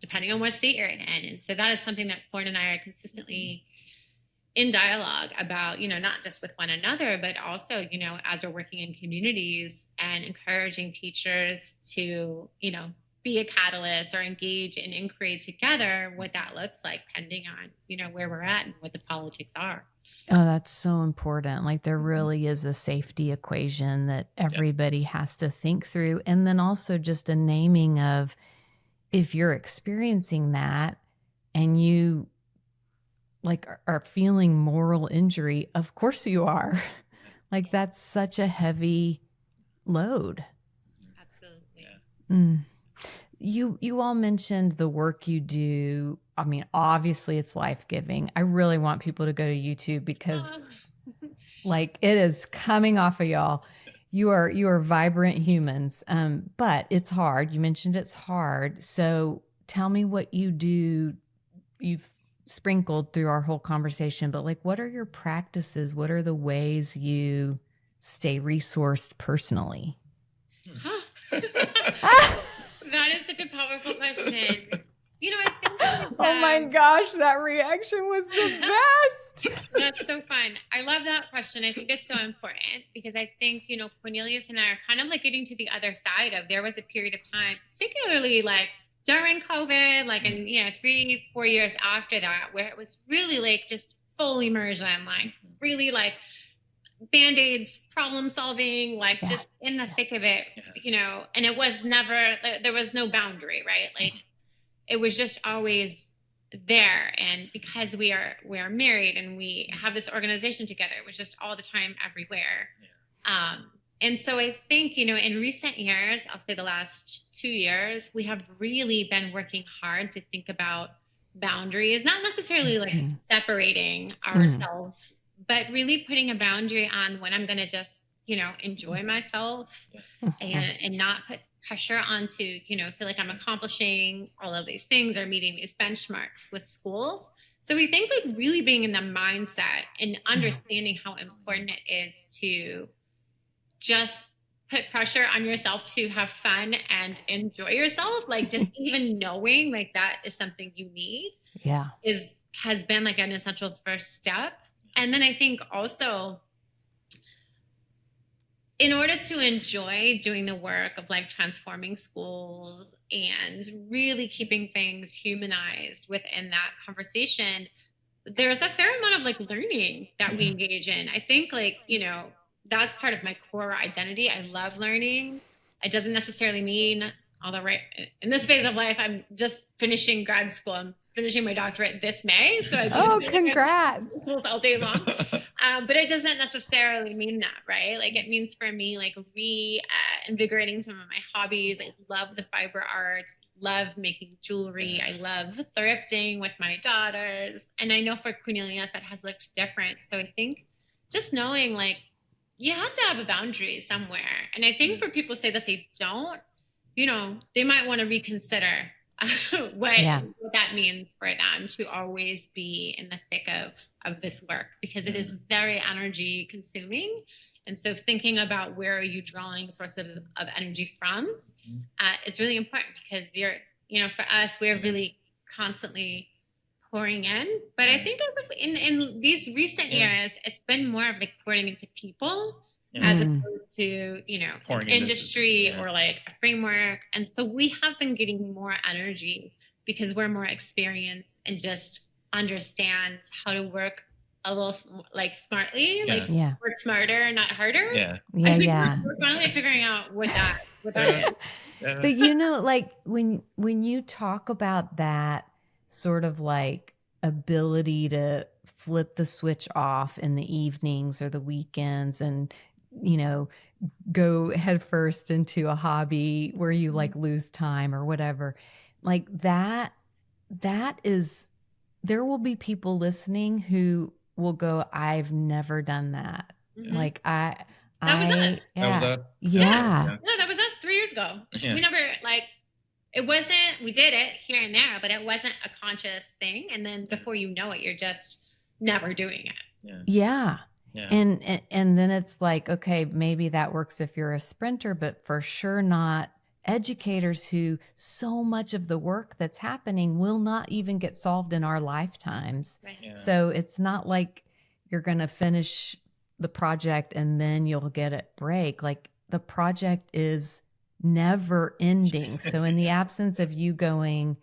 depending on what state you're in. And so that is something that Florin and I are consistently in dialogue about, not just with one another, but also, as we're working in communities and encouraging teachers to, be a catalyst or engage in inquiry together, what that looks like, depending on, where we're at and what the politics are. Oh, that's so important. Like, there really is a safety equation that everybody has to think through. And then also just a naming of, if you're experiencing that and you are feeling moral injury, of course you are. Like, that's such a heavy load. Absolutely. You all mentioned the work you do. I mean, obviously it's life-giving. I really want people to go to YouTube because it is coming off of y'all. You are vibrant humans. But it's hard. You mentioned it's hard. So tell me what you do. You've sprinkled through our whole conversation, but what are your practices? What are the ways you stay resourced personally? That is such a powerful question. I think oh my gosh, that reaction was the best. That's so fun. I love that question. I think it's so important because I think, Cornelius and I are kind of getting to the other side of, there was a period of time, particularly during COVID, and 3-4 years after that, where it was really just full immersion, really Band-Aids, problem solving, just in the thick of it, and it was never, there was no boundary, right? It was just always there. And because we are married and we have this organization together, it was just all the time, everywhere. And so I think, in recent years, I'll say the last 2 years, we have really been working hard to think about boundaries, not necessarily separating ourselves, but really putting a boundary on when I'm going to just, enjoy myself and not put pressure onto, feel like I'm accomplishing all of these things or meeting these benchmarks with schools. So we think really being in the mindset and understanding how important it is to just put pressure on yourself to have fun and enjoy yourself. Just even knowing that is something you need has been an essential first step. And then I think also, in order to enjoy doing the work of transforming schools and really keeping things humanized within that conversation, there's a fair amount of learning that we engage in. I think that's part of my core identity. I love learning. It doesn't necessarily mean, although in this phase of life, I'm just finishing grad school. I'm finishing my doctorate this May. So I do congrats. all day long. But it doesn't necessarily mean that, right? It means for me, reinvigorating some of my hobbies. I love the fiber arts, love making jewelry. I love thrifting with my daughters. And I know for Cornelius, that has looked different. So I think just knowing, you have to have a boundary somewhere. And I think for people say that they don't, they might want to reconsider what that means for them to always be in the thick of this work, because it is very energy consuming. And so thinking about where are you drawing sources of energy from is really important, because for us, we're really constantly pouring in. But I think in these recent years, it's been more of pouring into people as opposed to, an industry or a framework. And so we have been getting more energy because we're more experienced and just understand how to work a little like smartly, Yeah. like Yeah. work smarter, not harder. Yeah. Yeah. I think Yeah. we're finally figuring out what that Yeah. is. Yeah. But like when you talk about that sort of like ability to flip the switch off in the evenings or the weekends and go headfirst into a hobby where you like lose time or whatever, like that is, there will be people listening who will go, I've never done that. Mhm. Like That was us. That was yeah. us. Yeah. No, that was us 3 years ago. Yeah. We never it wasn't, we did it here and there, but it wasn't a conscious thing. And then before you know it, you're just never doing it. Yeah. Yeah. Yeah. And then it's like, okay, maybe that works if you're a sprinter, but for sure not educators who so much of the work that's happening will not even get solved in our lifetimes. Right. Yeah. So it's not like you're going to finish the project and then you'll get a break. Like the project is never ending. So in the absence of you going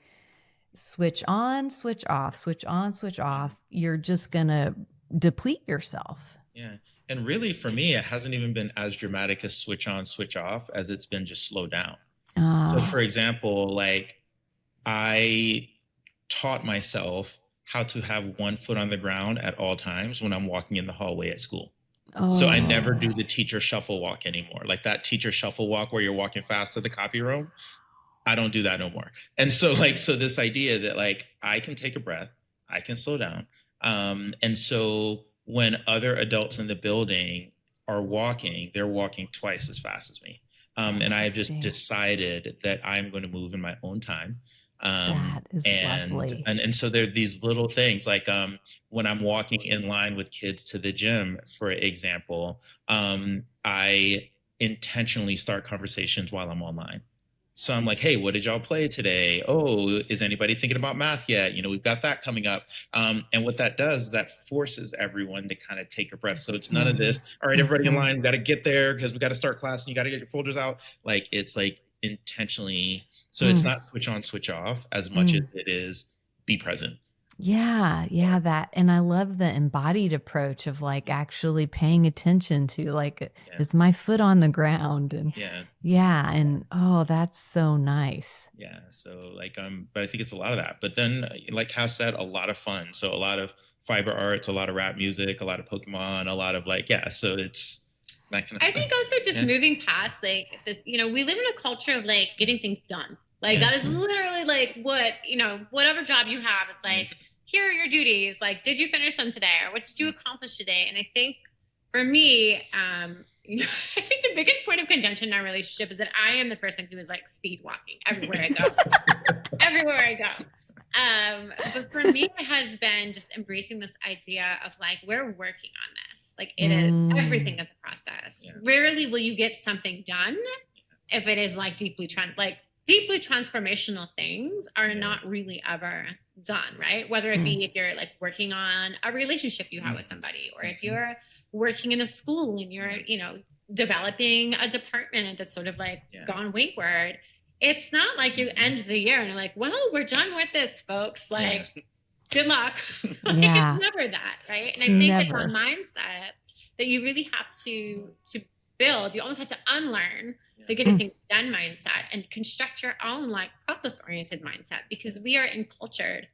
switch on, switch off, switch on, switch off, you're just going to deplete yourself. Yeah. And really for me, it hasn't even been as dramatic as switch on, switch off as it's been just slow down. So for example, like I taught myself how to have one foot on the ground at all times when I'm walking in the hallway at school. So I never do the teacher shuffle walk anymore. Like that teacher shuffle walk where you're walking fast to the copy room. I don't do that no more. And so so this idea that like I can take a breath, I can slow down. And so when other adults in the building are walking, they're walking twice as fast as me. And I have just decided that I'm going to move in my own time. That is lovely. And so there are these little things like when I'm walking in line with kids to the gym, for example, I intentionally start conversations while I'm online. So I'm like, hey, what did y'all play today? Oh, is anybody thinking about math yet? We've got that coming up. And what that does is that forces everyone to kind of take a breath. So it's none of this, all right, everybody in line, we got to get there because we got to start class and you got to get your folders out. Like it's like intentionally. So it's not switch on, switch off as much as it is be present. Yeah, that. And I love the embodied approach of like actually paying attention to like, is my foot on the ground? And and oh, that's so nice. Yeah. So like, but I think it's a lot of that. But then like Kass said, a lot of fun. So a lot of fiber arts, a lot of rap music, a lot of Pokemon, a lot of like, so it's that kind of stuff. I think also just moving past like this, we live in a culture of like getting things done. Like that is literally like what, whatever job you have, it's like, here are your duties. Like, did you finish them today? Or what did you accomplish today? And I think for me, I think the biggest point of contention in our relationship is that I am the person who is like speed walking everywhere I go. Everywhere I go. But for me, it has been just embracing this idea of like, we're working on this. Like it is, everything is a process. Yeah. Rarely will you get something done if it is like deeply transformational things are not really ever done, right? Whether it be if you're like working on a relationship you have with somebody, or if you're working in a school and you're, developing a department that's sort of like gone wayward. It's not like you end the year and you're like, well, we're done with this, folks. Like, good luck. Like, it's never that, right? And I think it's a mindset that you really have to build. You almost have to unlearn the getting things done mindset and construct your own like process oriented mindset, because we are encultured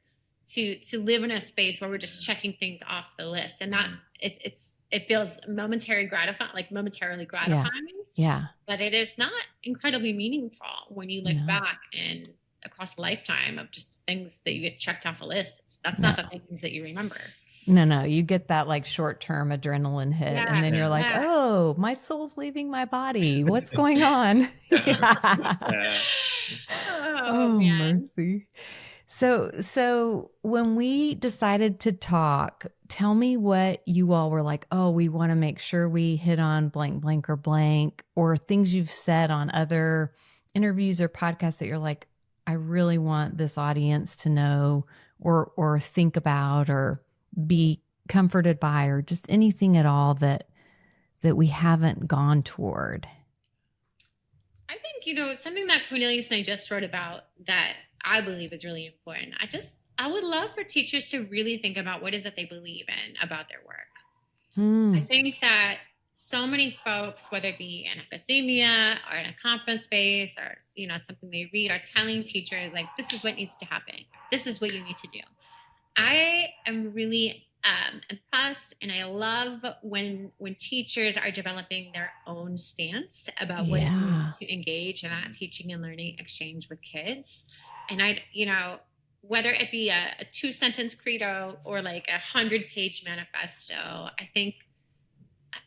to live in a space where we're just checking things off the list, and not it feels momentarily gratifying. Yeah. But it is not incredibly meaningful when you look back and across a lifetime of just things that you get checked off a list. That's not the things that you remember. No, you get that like short-term adrenaline hit and then you're like, oh, my soul's leaving my body. What's going on? Oh, mercy. So when we decided to talk, tell me what you all were like, oh, we want to make sure we hit on blank, blank, or blank, or things you've said on other interviews or podcasts that you're like, I really want this audience to know or think about or be comforted by, or just anything at all that we haven't gone toward. I think, something that Cornelius and I just wrote about that I believe is really important. I would love for teachers to really think about what is it they believe in about their work. I Hmm. think that so many folks, whether it be in academia or in a conference space or, something they read, are telling teachers, like, this is what needs to happen. This is what you need to do. I am really impressed, and I love when teachers are developing their own stance about what it Yeah. means to engage in that teaching and learning exchange with kids. And whether it be a 2 sentence credo or like 100-page manifesto, I think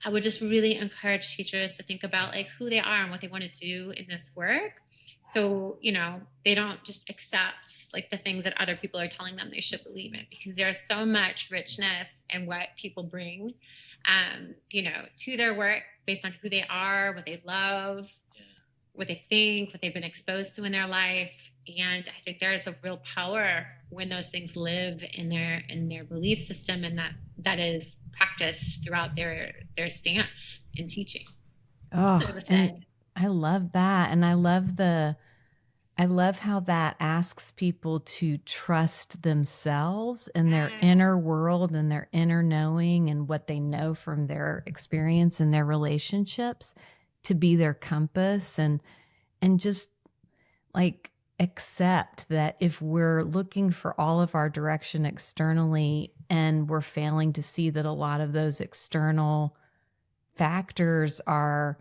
I would just really encourage teachers to think about like who they are and what they want to do in this work. So, they don't just accept like the things that other people are telling them they should believe in, because there's so much richness in what people bring, to their work based on who they are, what they love, what they think, what they've been exposed to in their life. And I think there is a real power when those things live in their belief system, and that is practiced throughout their stance in teaching. Oh, So with and that, I love that. And I love how that asks people to trust themselves and their yeah, inner world and their inner knowing and what they know from their experience and their relationships to be their compass, and just like accept that if we're looking for all of our direction externally and we're failing to see that a lot of those external factors are,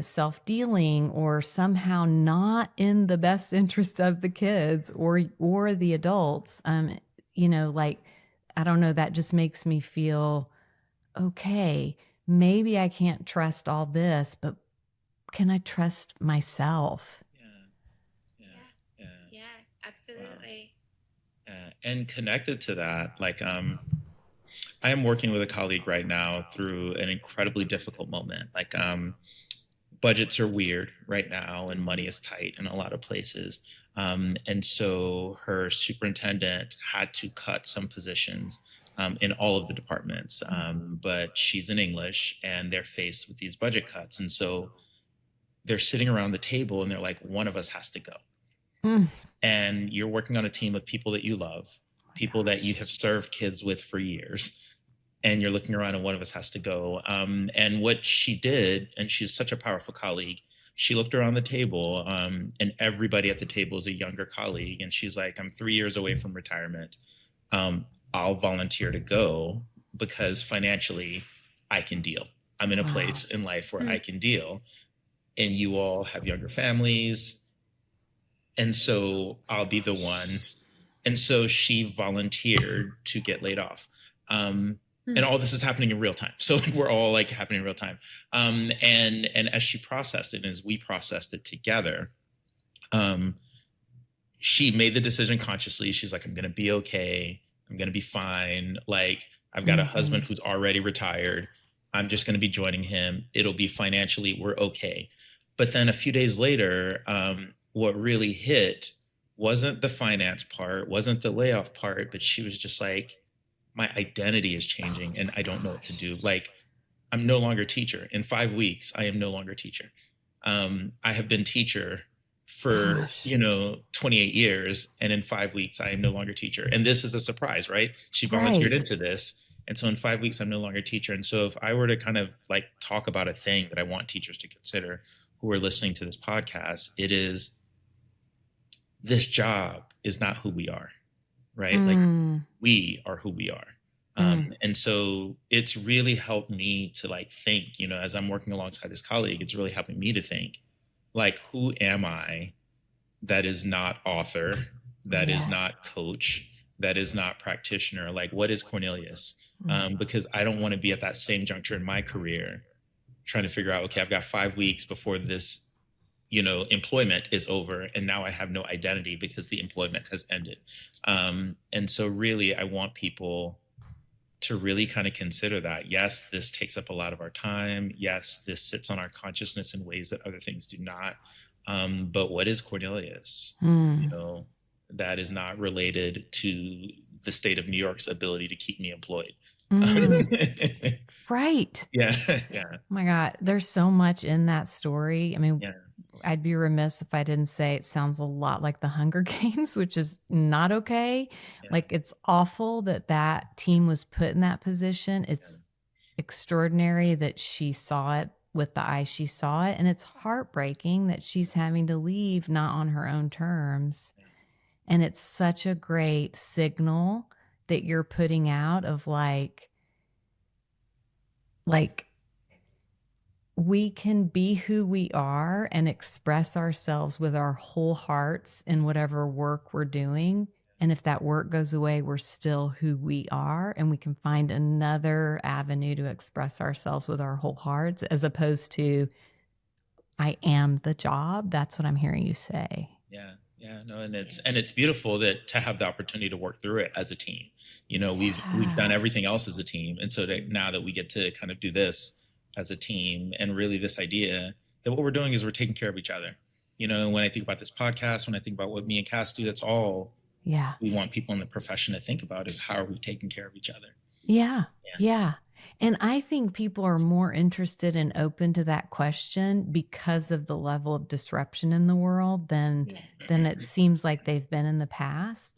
self-dealing or somehow not in the best interest of the kids or the adults, like, I don't know, that just makes me feel okay. Maybe I can't trust all this, but can I trust myself? Yeah. Yeah. yeah, absolutely. And connected to that, like, I am working with a colleague right now through an incredibly difficult moment. Like, budgets are weird right now and money is tight in a lot of places. And so her superintendent had to cut some positions in all of the departments. But she's in English and they're faced with these budget cuts. And so they're sitting around the table and they're like, one of us has to go. Mm. And you're working on a team of people that you love, people that you have served kids with for years. And you're looking around and one of us has to go. And what she did, and she's such a powerful colleague, she looked around the table and everybody at the table is a younger colleague. And she's like, I'm 3 years away from retirement. I'll volunteer to go because financially I can deal. I'm in a place in life where I can deal. And you all have younger families. And so I'll be the one. And so she volunteered to get laid off. And all this is happening in real time. So we're all like happening in real time. And as she processed it, and as we processed it together, she made the decision consciously. She's like, I'm going to be okay. I'm going to be fine. Like, I've got a husband who's already retired. I'm just going to be joining him. It'll be financially, we're okay. But then a few days later, what really hit wasn't the finance part, wasn't the layoff part, but she was just like, my identity is changing and I don't know what to do. Like, I'm no longer teacher. In 5 weeks, I am no longer teacher. I have been teacher for, 28 years. And in 5 weeks, I am no longer teacher. And this is a surprise, right? She volunteered into this. And so in 5 weeks, I'm no longer teacher. And so if I were to kind of like talk about a thing that I want teachers to consider who are listening to this podcast, it is, this job is not who we are. Right? Like, we are who we are. And so it's really helped me to like think, as I'm working alongside this colleague, it's really helping me to think, like, who am I that is not author, that is not coach, that is not practitioner? Like, what is Cornelius? Because I don't want to be at that same juncture in my career trying to figure out, okay, I've got 5 weeks before this employment is over. And now I have no identity because the employment has ended. And so really, I want people to really kind of consider that. Yes, this takes up a lot of our time. Yes, this sits on our consciousness in ways that other things do not. But what is Cornelius? That is not related to the state of New York's ability to keep me employed. Right. Yeah. Yeah. Oh my God. There's so much in that story. I mean, I'd be remiss if I didn't say it sounds a lot like the Hunger Games, which is not okay. Yeah. Like, it's awful that that team was put in that position. It's extraordinary that she saw it with the eye she saw it. And it's heartbreaking that she's having to leave not on her own terms. And it's such a great signal that you're putting out of like we can be who we are and express ourselves with our whole hearts in whatever work we're doing. And if that work goes away, we're still who we are, and we can find another avenue to express ourselves with our whole hearts, as opposed to, I am the job. That's what I'm hearing you say. Yeah. Yeah, no, and it's beautiful that to have the opportunity to work through it as a team. You know, we've done everything else as a team, and so that now that we get to kind of do this as a team, and really this idea that what we're doing is we're taking care of each other. You know, when I think about this podcast, when I think about what me and Kass do, that's all we want people in the profession to think about, is how are we taking care of each other? Yeah. And I think people are more interested and open to that question because of the level of disruption in the world than it seems like they've been in the past.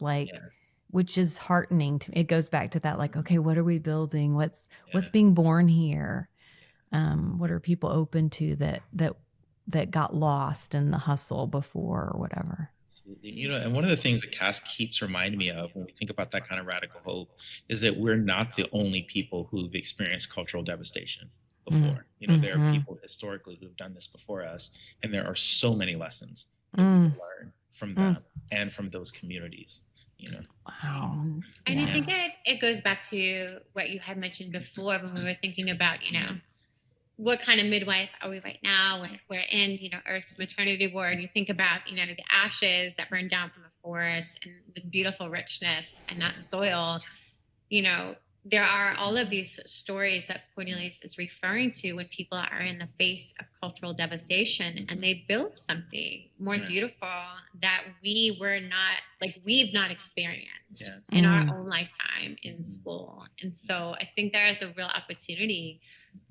Which is heartening to me. It goes back to that, like, okay, what are we building? What's being born here? What are people open to that got lost in the hustle before or whatever? Absolutely. You know, and one of the things that Kass keeps reminding me of when we think about that kind of radical hope is that we're not the only people who've experienced cultural devastation before. You know, there are people historically who've done this before us, and there are so many lessons that we can learn from them and from those communities. You know. Wow. And I think it goes back to what you had mentioned before when we were thinking about, you know, what kind of midwife are we right now? We're in, you know, Earth's maternity ward. You think about, you know, the ashes that burn down from the forest and the beautiful richness and that soil. You know, there are all of these stories that Cornelius is referring to when people are in the face of cultural devastation, and they built something more beautiful that we've not experienced in our own lifetime in school. And so I think there is a real opportunity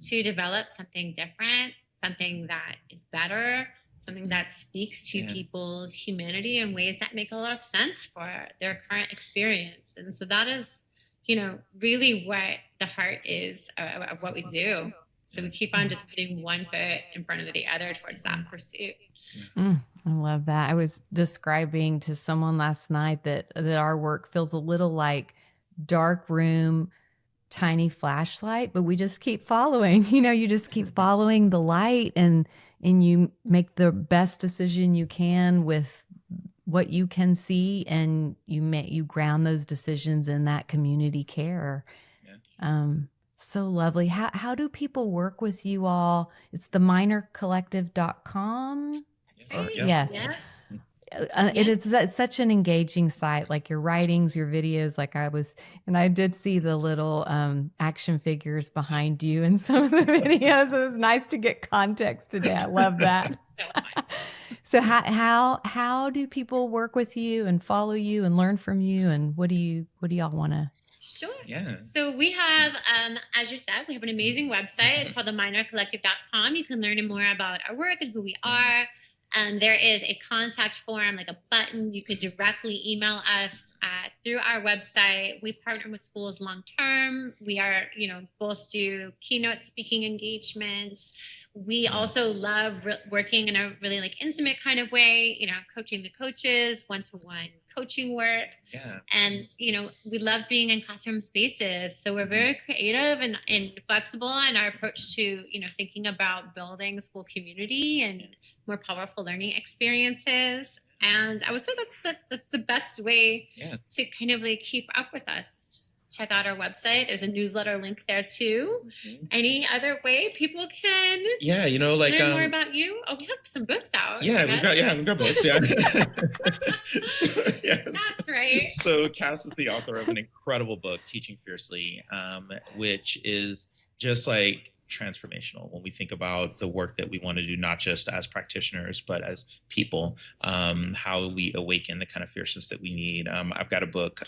to develop something different, something that is better, something that speaks to people's humanity in ways that make a lot of sense for their current experience. And so that is, you know, really what the heart is of what we do. So we keep on just putting one foot in front of the other towards that pursuit. I love that. I was describing to someone last night that our work feels a little like dark room, tiny flashlight, but we just keep following. You know, you just keep following the light, and you make the best decision you can with what you can see, and you ground those decisions in that community care. So lovely. How do people work with you all? It's the minorcollective.com. Yes. It is such an engaging site, like your writings, your videos. I did see the little action figures behind you in some of the videos. It was nice to get context today. I love that. So how do people work with you and follow you and learn from you, and what do y'all want to? Sure. Yeah. So we have, as you said, we have an amazing website called theminorcollective.com. You can learn more about our work and who we are. There is a contact form, like a button. You could directly email us through our website. We partner with schools long term. We are, you know, both do keynote speaking engagements. We also love working in a really like intimate kind of way, you know, coaching the coaches, one-to-one coaching work. Yeah. And, you know, we love being in classroom spaces. So we're very creative and flexible in our approach to, you know, thinking about building school community and more powerful learning experiences. And I would say that's the best way to kind of like keep up with us. Just check out our website. There's a newsletter link there too. Any other way people can you know, like learn more about you? Oh, we have some books out. We've got books. That's right. So Kass is the author of an incredible book, Teaching Fiercely, which is just like transformational when we think about the work that we want to do, not just as practitioners, but as people, how we awaken the kind of fierceness that we need. I've got a book,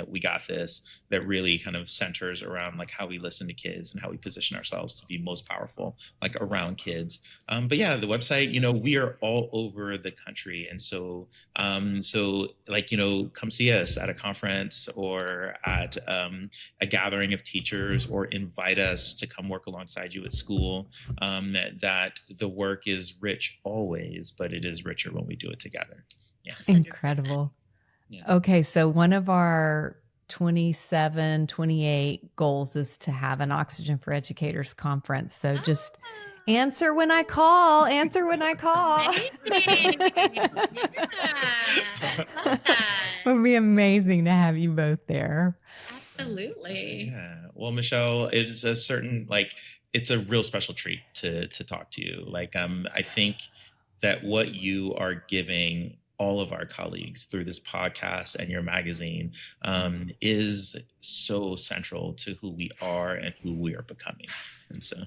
We Got This, that really kind of centers around like how we listen to kids and how we position ourselves to be most powerful, like around kids. But yeah, the website, we are all over the country. And so like, come see us at a conference or at a gathering of teachers, or invite us to come work alongside you at school. That the work is rich always, but it is richer when we do it together. Yeah. 100%. Incredible. Yeah. Okay, so one of our 27, 28 goals is to have an Oxygen for Educators conference. So just answer when I call. Answer when I call. Amazing. Yeah. Love that. It would be amazing to have you both there. Absolutely. Yeah. Well, Michelle, it is a certain, like, it's a real special treat to talk to you. Like, I think that what you are giving all of our colleagues through this podcast and your magazine is so central to who we are and who we are becoming. And so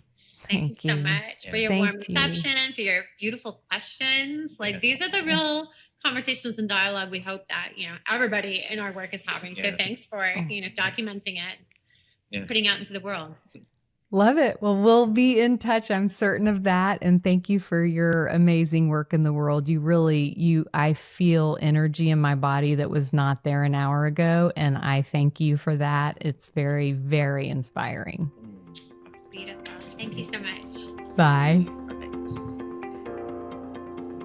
Thank you so much for your Thank warm you. reception, for your beautiful questions. Like, these are the real conversations and dialogue we hope that, everybody in our work is having. So Yeah. thanks for, documenting it, putting out into the world. Love it. Well, we'll be in touch. I'm certain of that. And thank you for your amazing work in the world. I feel energy in my body that was not there an hour ago. And I thank you for that. It's very, very inspiring. Beautiful. Thank you so much. Bye.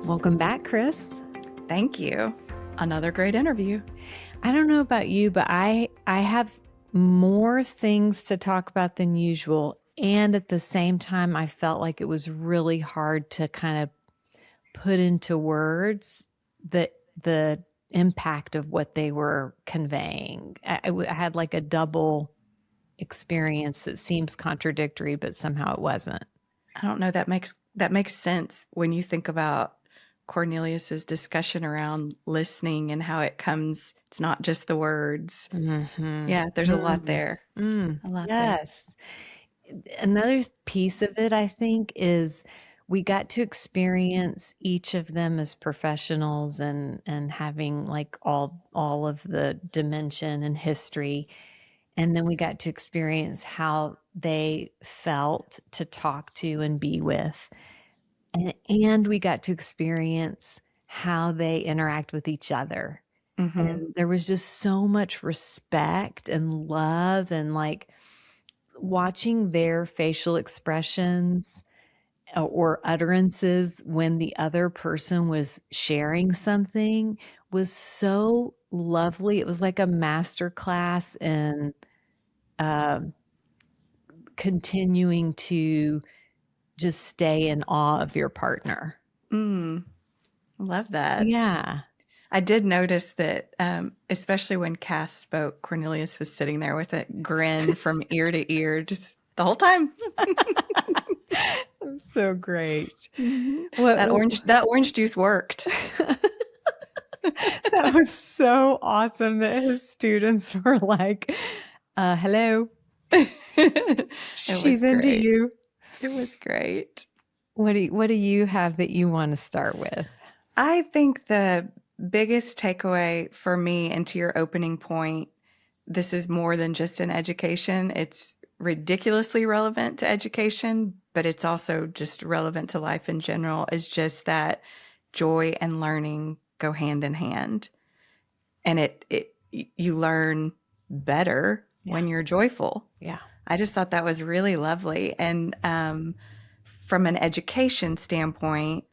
Welcome back, Chris. Thank you. Another great interview. I don't know about you, but I have more things to talk about than usual. And at the same time, I felt like it was really hard to kind of put into words the impact of what they were conveying. I had like a double experience that seems contradictory, but somehow it wasn't. I don't know. That makes sense when you think about Cornelius's discussion around listening and how it comes. It's not just the words. Mm-hmm. Yeah, there's a lot there. A lot there. Yes. Another piece of it, I think, is we got to experience each of them as professionals and having like all of the dimension and history. And then we got to experience how they felt to talk to and be with. And we got to experience how they interact with each other. Mm-hmm. And there was just so much respect and love, and like watching their facial expressions or utterances when the other person was sharing something was so lovely. It was like a master class in continuing to just stay in awe of your partner. Love that. Yeah. I did notice that, especially when Kass spoke, Cornelius was sitting there with a grin from ear to ear, just the whole time. So great. That orange juice worked. That was so awesome that his students were like, hello. She's into great. you. It was great. What do you have that you want to start with? I think the biggest takeaway for me, and to your opening point, this is more than just an education. It's ridiculously relevant to education, but it's also just relevant to life in general, is just that joy and learning go hand in hand. And you learn better when you're joyful. Yeah. I just thought that was really lovely. And from an education standpoint,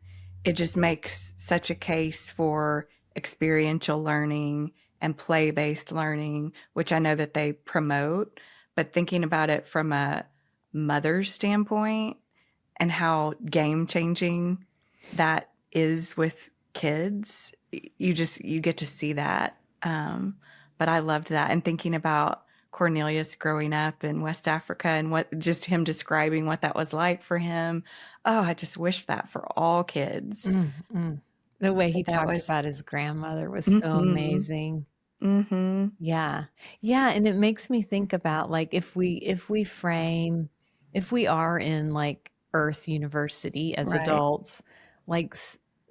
it just makes such a case for experiential learning and play-based learning, which I know that they promote. But thinking about it from a mother's standpoint and how game-changing that is with kids, you get to see that. But I loved that. And thinking about Cornelius growing up in West Africa and what just him describing what that was like for him. Oh, I just wish that for all kids. Mm-hmm. The way he talked about his grandmother was so amazing. Mm-hmm. Yeah. Yeah. And it makes me think about like if we frame if we are in like Earth University as Right. adults, like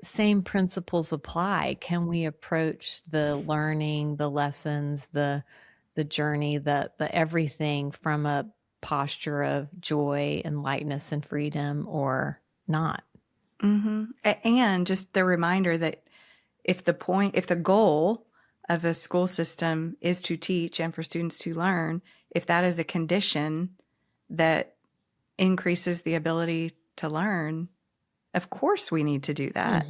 same principles apply. Can we approach the learning, the lessons, the journey, the everything from a posture of joy and lightness and freedom, or not? And just the reminder that if the goal of a school system is to teach and for students to learn, if that is a condition that increases the ability to learn, of course we need to do that.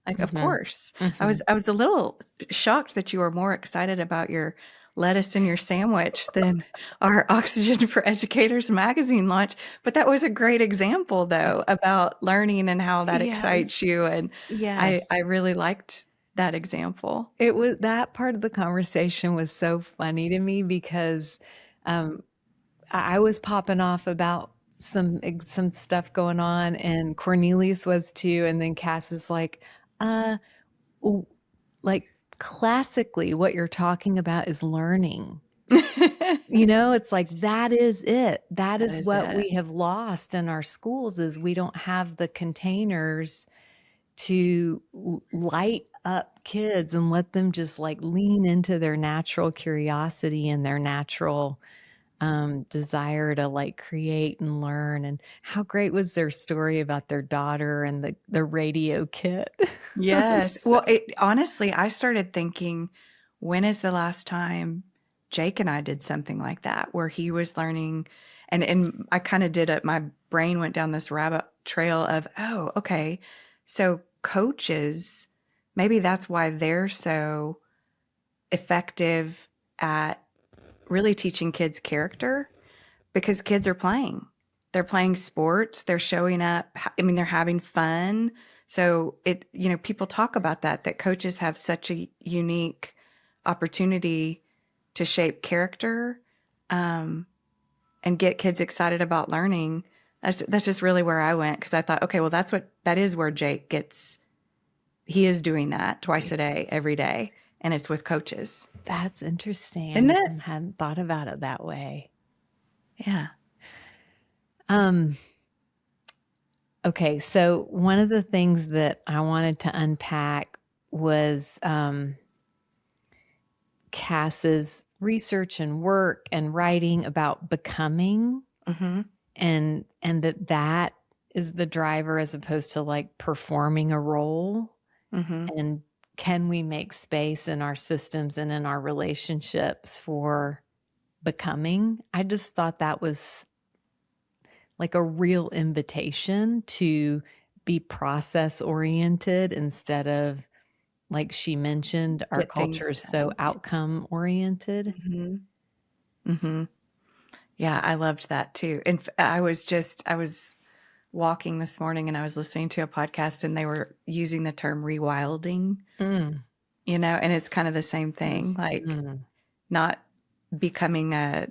Like, of course. I was a little shocked that you were more excited about your lettuce in your sandwich than our Oxygen for Educators magazine launch. But that was a great example, though, about learning and how that excites you. And I really liked that example. It was, that part of the conversation was so funny to me because I was popping off about some stuff going on, and Cornelius was too, and then Cass was like, like classically what you're talking about is learning. It's like that is it. That is what we have lost in our schools, is we don't have the containers to light up kids and let them just like lean into their natural curiosity and their natural desire to like create and learn. And how great was their story about their daughter and the radio kit? Yes. Well, honestly, I started thinking, when is the last time Jake and I did something like that, where he was learning, and I kind of did it. My brain went down this rabbit trail of, oh, okay, so coaches, maybe that's why they're so effective at really teaching kids character, because kids are playing. They're playing sports. They're showing up. I mean, they're having fun. So people talk about that coaches have such a unique opportunity to shape character, and get kids excited about learning. That's just really where I went, because I thought, okay, well, that is where Jake gets. He is doing that twice a day, every day, and it's with coaches. That's interesting. Isn't it? I hadn't thought about it that way. Yeah. Okay, so one of the things that I wanted to unpack was Cass's research and work and writing about becoming, and that is the driver as opposed to like performing a role. And can we make space in our systems and in our relationships for becoming? I just thought that was like a real invitation to be process oriented instead of, like she mentioned, our culture is so outcome oriented. Yeah, I loved that too. And I was walking this morning and I was listening to a podcast, and they were using the term rewilding, and it's kind of the same thing, like not becoming a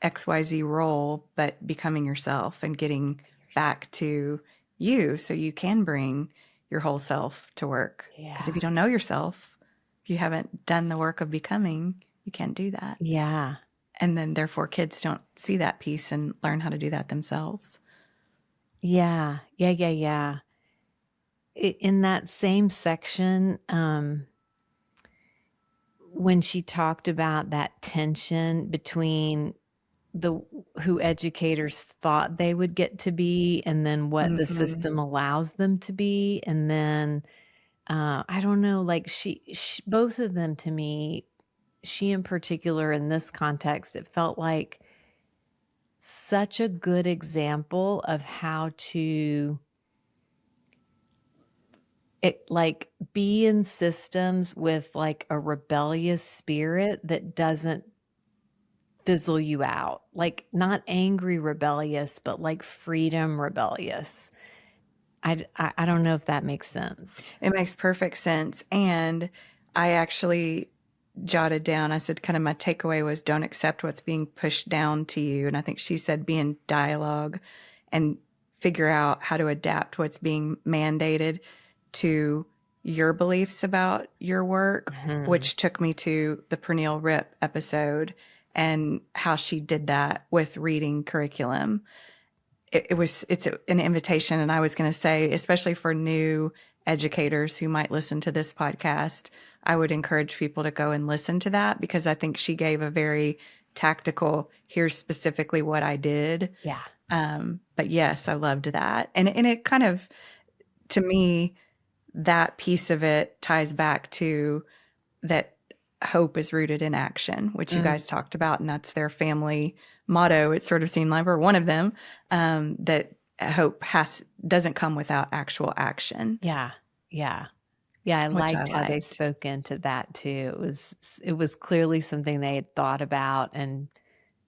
XYZ role, but becoming yourself and getting back to you so you can bring your whole self to work. Because if you don't know yourself, if you haven't done the work of becoming, you can't do that. Yeah. And then therefore kids don't see that piece and learn how to do that themselves. Yeah. In that same section, when she talked about that tension between who educators thought they would get to be and then what the system allows them to be, and then I don't know, like she both of them, to me, she in particular in this context, it felt like such a good example of how to be in systems with like a rebellious spirit that doesn't fizzle you out, like not angry rebellious, but like freedom rebellious. I don't know if that makes sense. It makes perfect sense. And I actually jotted down, I said kind of my takeaway was, don't accept what's being pushed down to you. And I think she said, be in dialogue and figure out how to adapt what's being mandated to your beliefs about your work, which took me to the Pernille Rip episode and how she did that with reading curriculum. it's an invitation. And I was going to say, especially for new educators who might listen to this podcast, I would encourage people to go and listen to that, because I think she gave a very tactical, here's specifically what I did. Yeah. But yes, I loved that. And it kind of, to me, that piece of it ties back to that hope is rooted in action, which you guys talked about, and that's their family motto. It sort of seemed like, or one of them, that hope doesn't come without actual action. Yeah. Yeah. Yeah. I Which I liked how they liked. spoke into that too. It was clearly something they had thought about and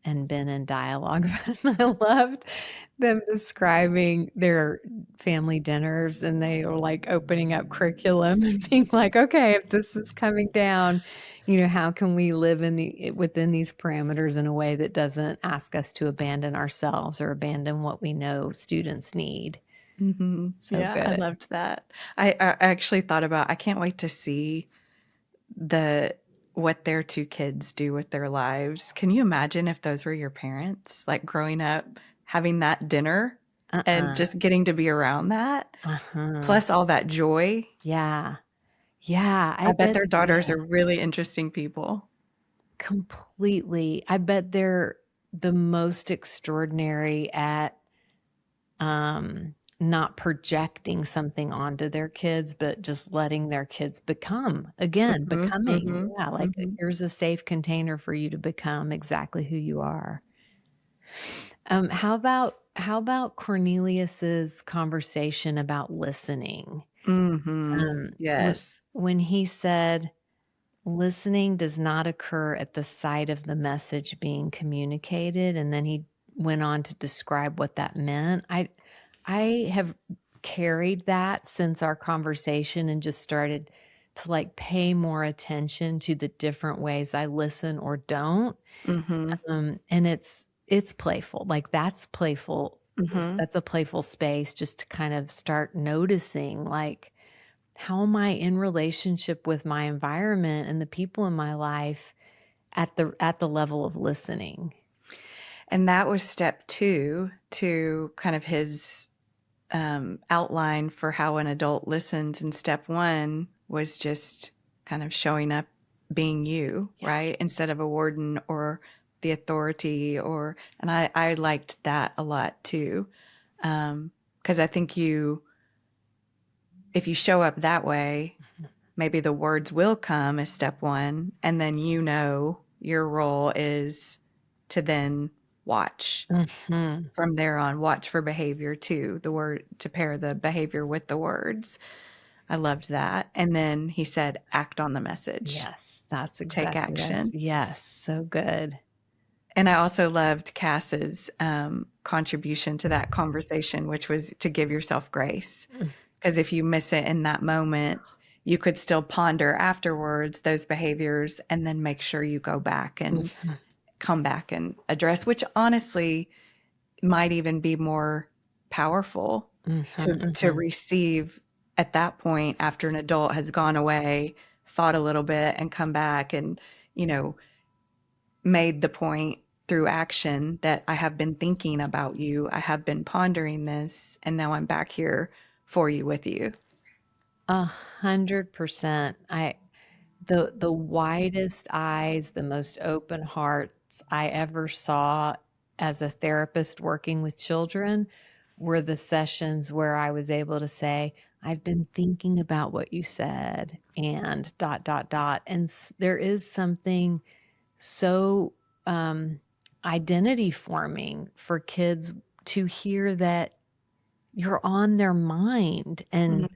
been in dialogue about. And I loved them describing their family dinners, and they were like opening up curriculum and being like, okay, if this is coming down, how can we live within these parameters in a way that doesn't ask us to abandon ourselves or abandon what we know students need. Mm-hmm. So Yeah, I good. loved that. I actually thought about, I can't wait to see what their two kids do with their lives. Can you imagine if those were your parents, like growing up, having that dinner and just getting to be around that, plus all that joy? Yeah. Yeah. I bet their daughters are really interesting people. Completely. I bet they're the most extraordinary at not projecting something onto their kids, but just letting their kids becoming. Yeah, like here's a safe container for you to become exactly who you are. How about Cornelius's conversation about listening? Yes. When he said, listening does not occur at the sight of the message being communicated, and then he went on to describe what that meant. I have carried that since our conversation and just started to like pay more attention to the different ways I listen or don't. And it's playful. Like that's playful. That's a playful space just to kind of start noticing, like, how am I in relationship with my environment and the people in my life at the level of listening? And that was step 2 to kind of his outline for how an adult listens. And step 1 was just kind of showing up, being you, right? Instead of a warden or the authority, and I liked that a lot too. Because I think if you show up that way, maybe the words will come as step 1, and then your role is to then watch from there on, watch for behavior too, to pair the behavior with the words. I loved that. And then he said, act on the message. Yes, that's exactly. Take action. Yes, so good. And I also loved Cass's contribution to that conversation, which was to give yourself grace. Because if you miss it in that moment, you could still ponder afterwards those behaviors and then make sure you go back and come back and address, which honestly might even be more powerful to receive at that point after an adult has gone away, thought a little bit, and come back and, made the point through action that I have been thinking about you. I have been pondering this, and now I'm back here for you, with you. 100%. The widest eyes, the most open hearts I ever saw as a therapist working with children were the sessions where I was able to say, I've been thinking about what you said, and ... And there is something so identity forming for kids to hear that you're on their mind and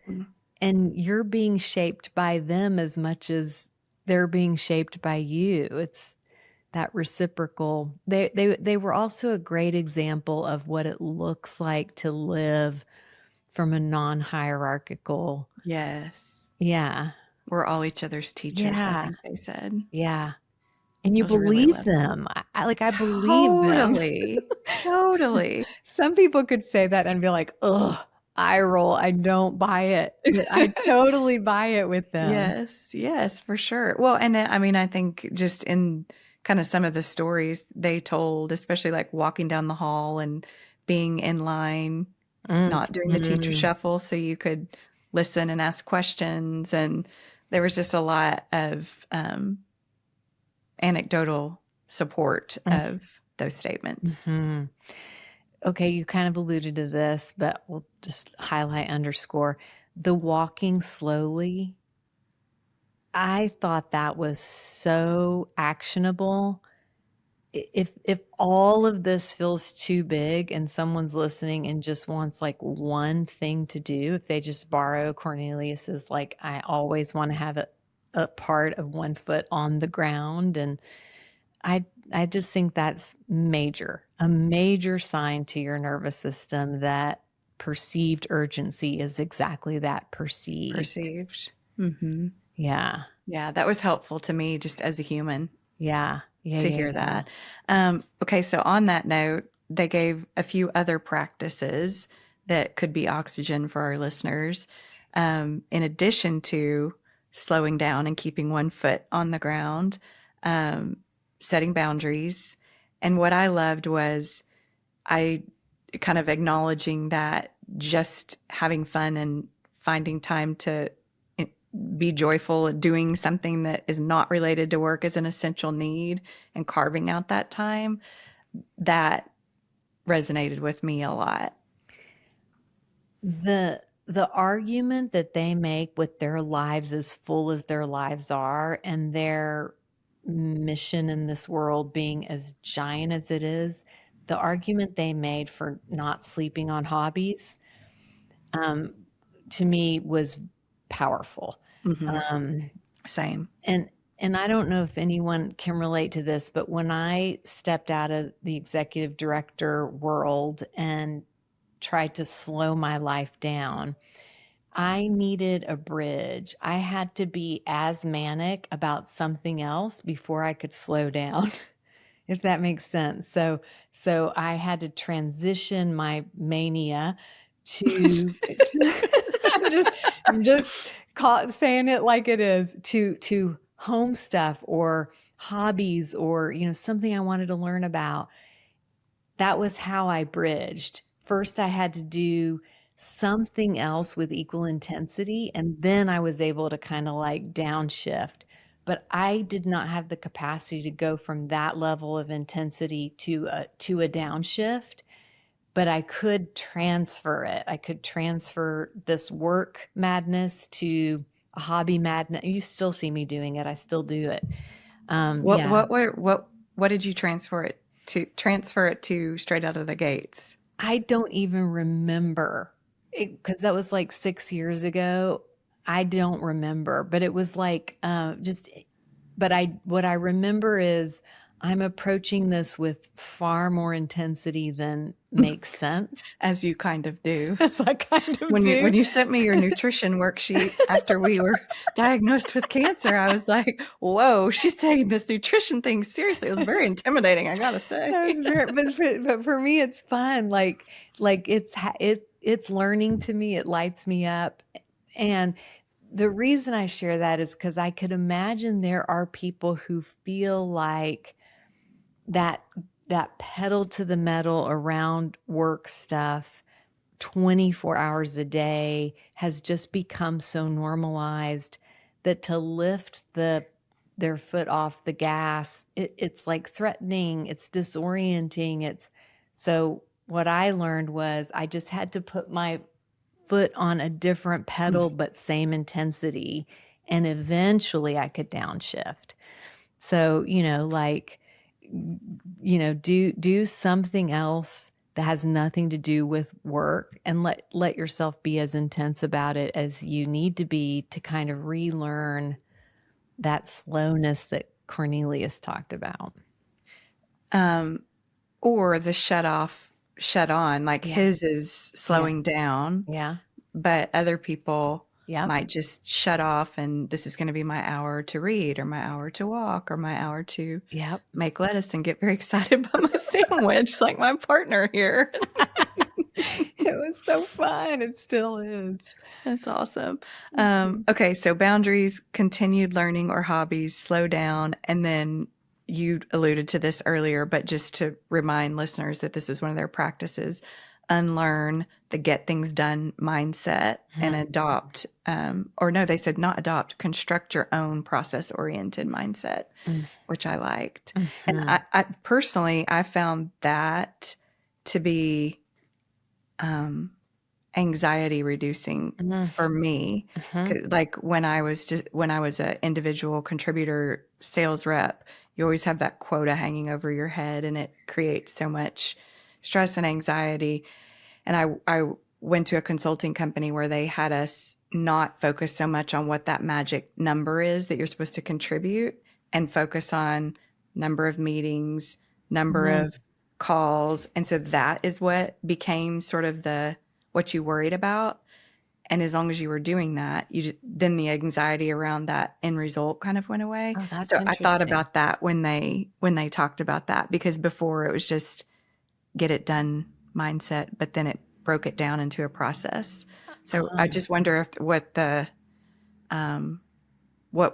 you're being shaped by them as much as they're being shaped by you. It's that reciprocal. They were also a great example of what it looks like to live from a non-hierarchical. Yes. Yeah. We're all each other's teachers, I think they said. Yeah. And you Those are really believe them. I believe them. Totally. Some people could say that and be like, ugh, eye roll. I don't buy it. But I totally buy it with them. Yes, for sure. Well, and I mean, I think just in kind of some of the stories they told, especially like walking down the hall and being in line, not doing the teacher shuffle so you could listen and ask questions. And there was just a lot of anecdotal support of those statements. Okay, you kind of alluded to this, but we'll just highlight, underscore the walking slowly. I thought that was so actionable. If all of this feels too big and someone's listening and just wants like one thing to do, if they just borrow Cornelius's, like, I always want to have a part of one foot on the ground. And I just think that's a major sign to your nervous system that perceived urgency is exactly that, perceived. Mm-hmm. Yeah. Yeah, that was helpful to me just as a human. Yeah. To hear that. Okay, so on that note, they gave a few other practices that could be oxygen for our listeners, in addition to slowing down and keeping one foot on the ground, setting boundaries. And what I loved was I kind of acknowledging that just having fun and finding time to be joyful at doing something that is not related to work is an essential need, and carving out that time, that resonated with me a lot. The argument that they make with their lives as full as their lives are, and their mission in this world being as giant as it is, the argument they made for not sleeping on hobbies, to me was powerful. Same. And I don't know if anyone can relate to this, but when I stepped out of the executive director world and tried to slow my life down, I needed a bridge. I had to be as manic about something else before I could slow down, if that makes sense. So I had to transition my mania to I'm just saying it like it is, to home stuff or hobbies or, something I wanted to learn about. That was how I bridged. First, I had to do something else with equal intensity, and then I was able to kind of like downshift. But I did not have the capacity to go from that level of intensity to a downshift. But I could transfer it. I could transfer this work madness to a hobby madness. You still see me doing it. I still do it. What did you transfer it to? Transfer it to straight out of the gates? I don't even remember, because that was like 6 years ago. I don't remember, but it was like what I remember is I'm approaching this with far more intensity than makes sense. As you kind of do. As I kind of when do. When you sent me your nutrition worksheet after we were diagnosed with cancer, I was like, whoa, she's taking this nutrition thing seriously. It was very intimidating, I gotta say. But for me, it's fun. Like it's learning to me. It lights me up. And the reason I share that is because I could imagine there are people who feel like that pedal to the metal around work stuff 24 hours a day has just become so normalized that to lift their foot off the gas, it's like threatening, it's disorienting. So what I learned was I just had to put my foot on a different pedal, but same intensity, and eventually I could downshift. So, do something else that has nothing to do with work, and let yourself be as intense about it as you need to be to kind of relearn that slowness that Cornelius talked about. Or the shut off, shut on, like his is slowing down. Yeah. But other people might just shut off, and this is going to be my hour to read, or my hour to walk, or my hour to make lettuce and get very excited about my sandwich, like my partner here. It was so fun. It still is. That's awesome. Okay, so boundaries, continued learning or hobbies, slow down, and then you alluded to this earlier, but just to remind listeners that this is one of their practices, unlearn the get things done mindset and adopt, or no, they said not adopt, construct your own process oriented mindset, which I liked. And I personally, I found that to be anxiety reducing for me. Like when I was an individual contributor sales rep, you always have that quota hanging over your head, and it creates so much stress and anxiety. And I went to a consulting company where they had us not focus so much on what that magic number is that you're supposed to contribute, and focus on number of meetings, number of calls. And so that is what became sort of what you worried about. And as long as you were doing that, then the anxiety around that end result kind of went away. Oh, that's so I thought interesting. about that when they talked about that, because before it was just get it done mindset, but then it broke it down into a process. So I just wonder if what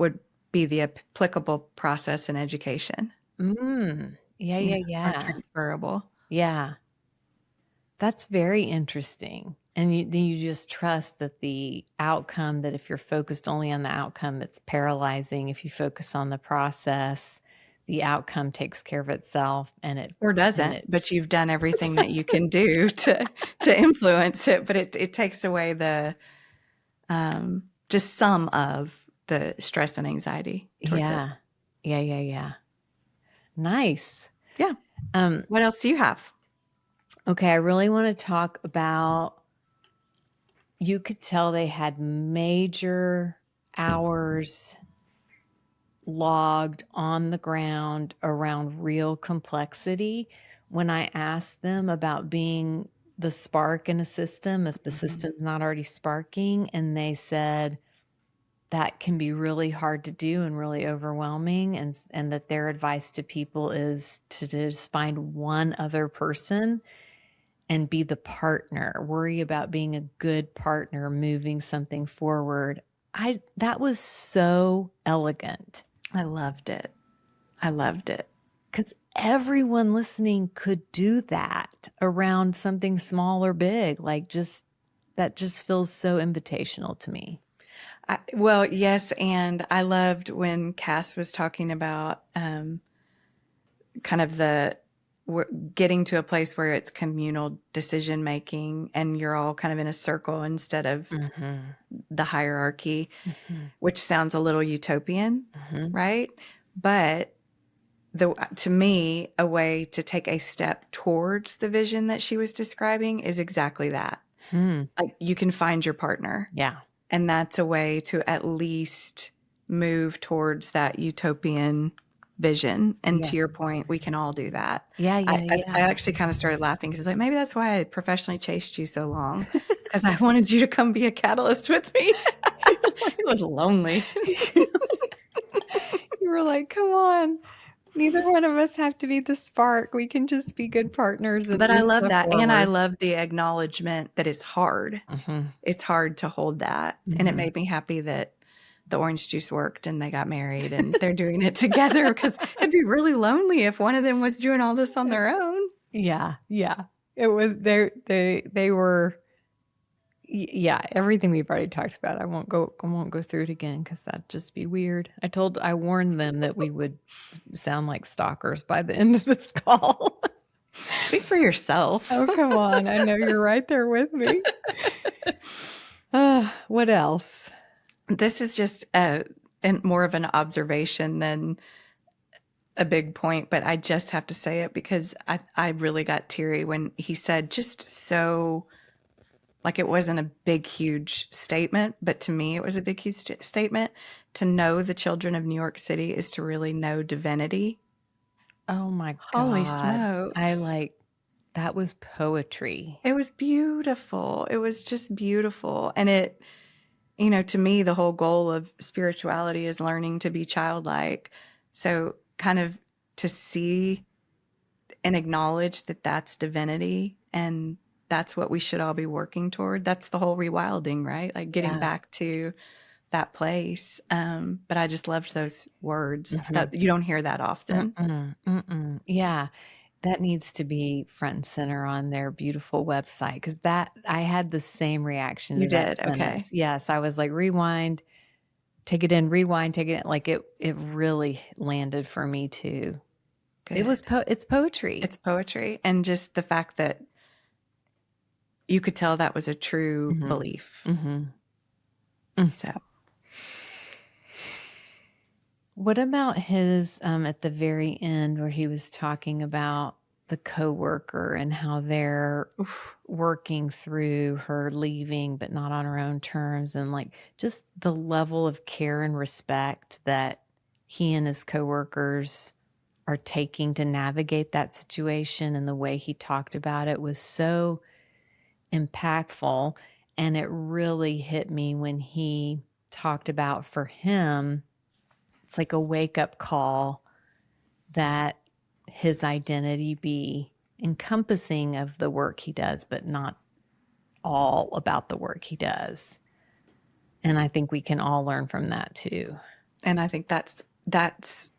would be the applicable process in education. Yeah. Or transferable. Yeah. That's very interesting. And you just trust that the outcome, that if you're focused only on the outcome, it's paralyzing. If you focus on the process, the outcome takes care of itself, or doesn't, but you've done everything that you can do to influence it. But it takes away the just some of the stress and anxiety towards it. Yeah. Nice. Yeah. What else do you have? Okay, I really want to talk about, you could tell they had major hours logged on the ground around real complexity. When I asked them about being the spark in a system, if the system's not already sparking, and they said that can be really hard to do and really overwhelming, and that their advice to people is to just find one other person and be the partner, worry about being a good partner, moving something forward. That was so elegant. I loved it. Because everyone listening could do that around something small or big. That just feels so invitational to me. Well, yes. And I loved when Kass was talking about kind of we're getting to a place where it's communal decision making, and you're all kind of in a circle instead of the hierarchy, which sounds a little utopian, right? But to me, a way to take a step towards the vision that she was describing is exactly that. Like, you can find your partner. Yeah. And that's a way to at least move towards that utopian vision. And to your point, we can all do that. Yeah. I actually kind of started laughing because like, maybe that's why I professionally chased you so long, because I wanted you to come be a catalyst with me. It was lonely. You were like, come on. Neither one of us have to be the spark. We can just be good partners. But I love that. And I love the acknowledgement that it's hard. It's hard to hold that. And it made me happy that the orange juice worked and they got married and they're doing it together, because it'd be really lonely if one of them was doing all this on their own. Yeah. It was they were. Yeah, everything we've already talked about. I won't go through it again because that'd just be weird. I warned them that we would sound like stalkers by the end of this call. Speak for yourself. Oh, come on. I know you're right there with me. What else? This is just more of an observation than a big point, but I just have to say it because I really got teary when he said, just so, like, it wasn't a big, huge statement, but to me it was a big, huge statement. To know the children of New York City is to really know divinity. Oh my God. Holy smokes. That was poetry. It was beautiful. It was just beautiful. And it, to me, the whole goal of spirituality is learning to be childlike. So kind of to see and acknowledge that that's divinity, and that's what we should all be working toward. That's the whole rewilding, right? Like getting back to that place. But I just loved those words Mhm. that you don't hear that often. Yeah, that needs to be front and center on their beautiful website because that I had the same reaction You to that did? Okay. sentence. Yes, I was like, rewind, take it in, rewind, take it in. Like it really landed for me too. Good. It was it's poetry. It's poetry. And just the fact that you could tell that was a true Mhm. belief. So what about his at the very end where he was talking about the coworker and how they're working through her leaving but not on her own terms, and like just the level of care and respect that he and his coworkers are taking to navigate that situation, and the way he talked about it was so impactful. And it really hit me when he talked about, for him, it's like a wake-up call that his identity be encompassing of the work he does, but not all about the work he does. And I think we can all learn from that too. And I think that's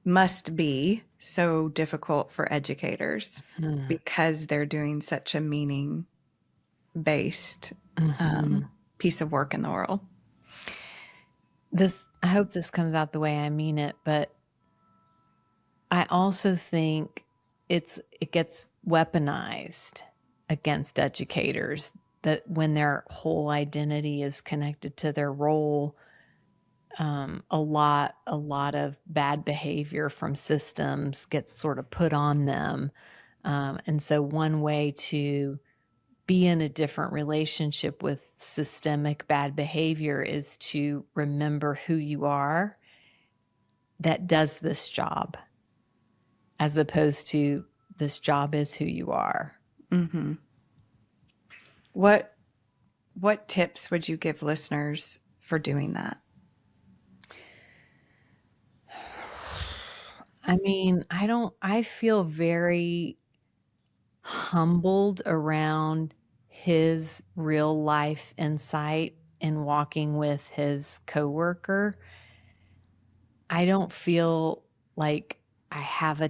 must be so difficult for educators because they're doing such a meaning based piece of work in the world. I hope this comes out the way I mean it, but I also think it gets weaponized against educators, that when their whole identity is connected to their role, a lot of bad behavior from systems gets sort of put on them. And so one way to be in a different relationship with systemic bad behavior is to remember who you are that does this job, as opposed to this job is who you are. Mm-hmm. What tips would you give listeners for doing that? I mean, I feel very humbled around his real life insight in walking with his coworker. I don't feel like I have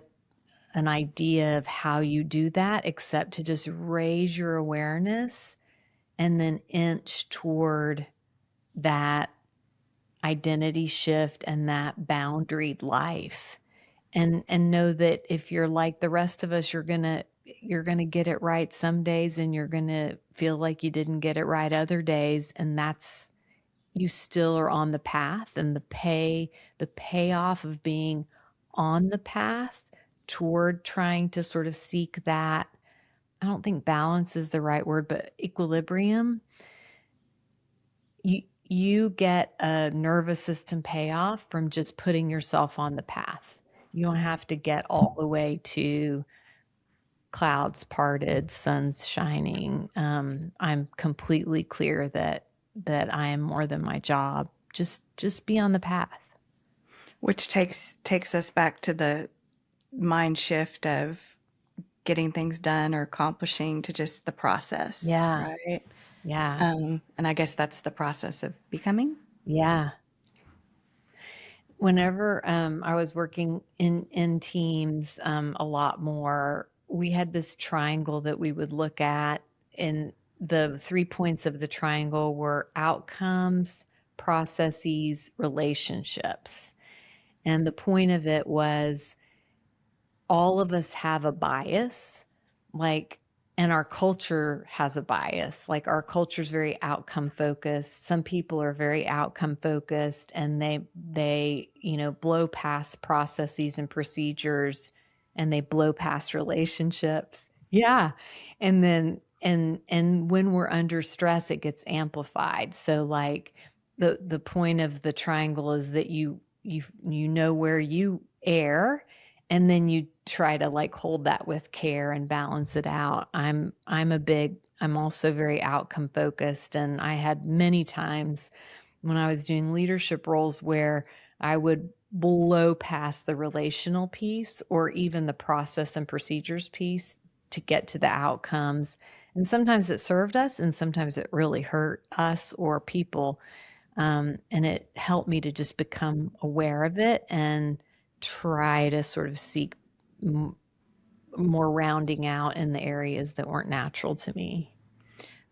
an idea of how you do that, except to just raise your awareness and then inch toward that identity shift and that boundaried life. And know that if you're like the rest of us, you're gonna get it right some days, and you're gonna feel like you didn't get it right other days, and that's, you still are on the path, and the payoff of being on the path toward trying to sort of seek that, I don't think balance is the right word, but equilibrium. You get a nervous system payoff from just putting yourself on the path. You don't have to get all the way to clouds parted, sun's shining. I'm completely clear that I am more than my job. Just be on the path. Which takes us back to the mind shift of getting things done or accomplishing to just the process. Yeah. Right. Yeah. And I guess that's the process of becoming. Yeah. Whenever I was working in teams a lot more, we had this triangle that we would look at, and the 3 points of the triangle were outcomes, processes, relationships. And the point of it was, all of us have a bias, like, and our culture has a bias. Like, our culture is very outcome focused. Some people are very outcome focused, and they blow past processes and procedures, and they blow past relationships. Yeah. And then and when we're under stress, it gets amplified. So like the point of the triangle is that you know where you err, and then you try to like hold that with care and balance it out. I'm also very outcome focused, and I had many times when I was doing leadership roles where I would blow past the relational piece or even the process and procedures piece to get to the outcomes. And sometimes it served us, and sometimes it really hurt us or people. And it helped me to just become aware of it and try to sort of seek more rounding out in the areas that weren't natural to me.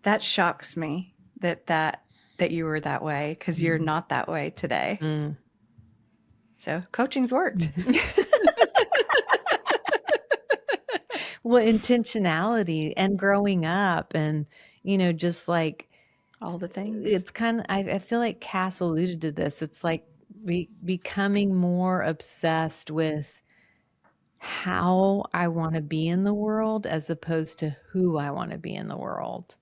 That shocks me that you were that way, because you're not that way today. Mm. So coaching's worked. Well, intentionality and growing up and, just like All the things. it's kind of, I feel like Cass alluded to this. It's like becoming more obsessed with how I want to be in the world as opposed to who I want to be in the world.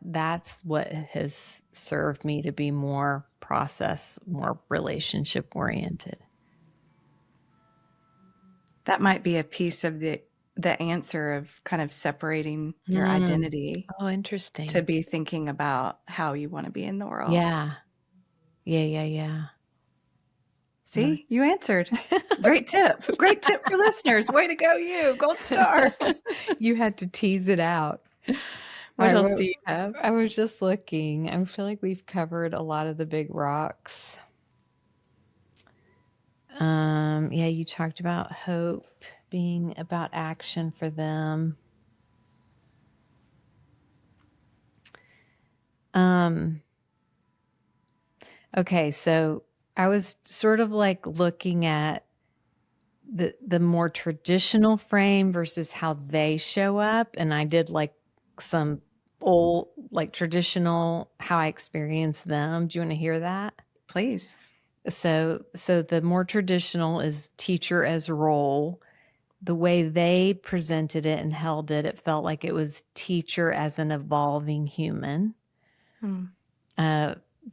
That's what has served me to be more process, more relationship oriented. That might be a piece of the answer of kind of separating your identity Oh, interesting. to be thinking about how you want to be in the world. Yeah. Yeah. See, you answered. Great tip. Great tip for listeners. Way to go, you. Gold star. You had to tease it out. What else do you have? I was just looking. I feel like we've covered a lot of the big rocks. Yeah, you talked about hope being about action for them. Okay, so I was sort of like looking at the more traditional frame versus how they show up, and I did like some old, like traditional, how I experience them. Do you want to hear that? Please. So the more traditional is teacher as role. The way they presented it and held it, it felt like it was teacher as an evolving human.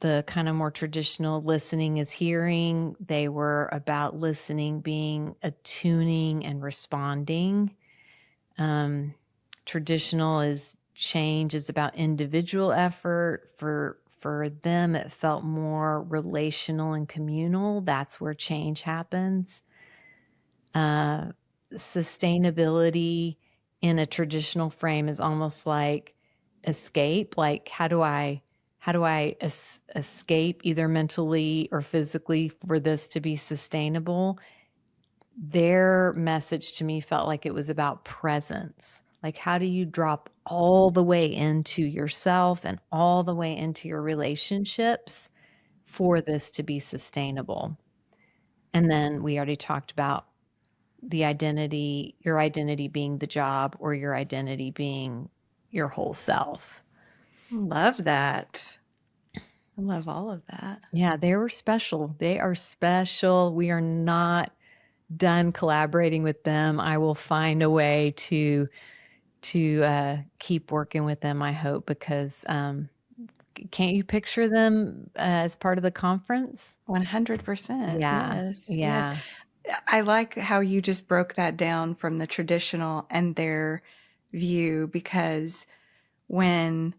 The kind of more traditional listening is hearing. They were about listening, being attuning and responding. Traditional is change is about individual effort. For them, it felt more relational and communal. That's where change happens. Sustainability in a traditional frame is almost like escape. Like, how do I escape either mentally or physically for this to be sustainable? Their message to me felt like it was about presence. Like, how do you drop all the way into yourself and all the way into your relationships for this to be sustainable? And then we already talked about the identity, your identity being the job, or your identity being your whole self. Love that. I love all of that. Yeah, they were special. They are special. We are not done collaborating with them. I will find a way to keep working with them, I hope, because can't you picture them as part of the conference? 100%. Yeah. Yes. Yeah. Yes. I like how you just broke that down from the traditional and their view, because when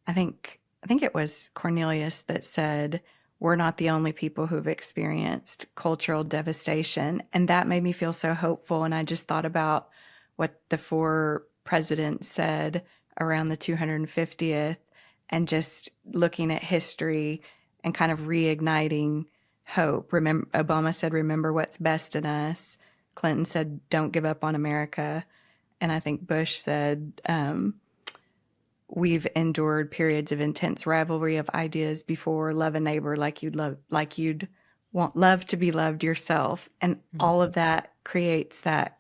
I think it was Cornelius that said, we're not the only people who've experienced cultural devastation. And that made me feel so hopeful. And I just thought about what the 4 presidents said around the 250th, and just looking at history and kind of reigniting hope. Remember, Obama said, remember what's best in us. Clinton said, don't give up on America. And I think Bush said, we've endured periods of intense rivalry of ideas before. Love a neighbor like you'd love to be loved yourself. And all of that creates that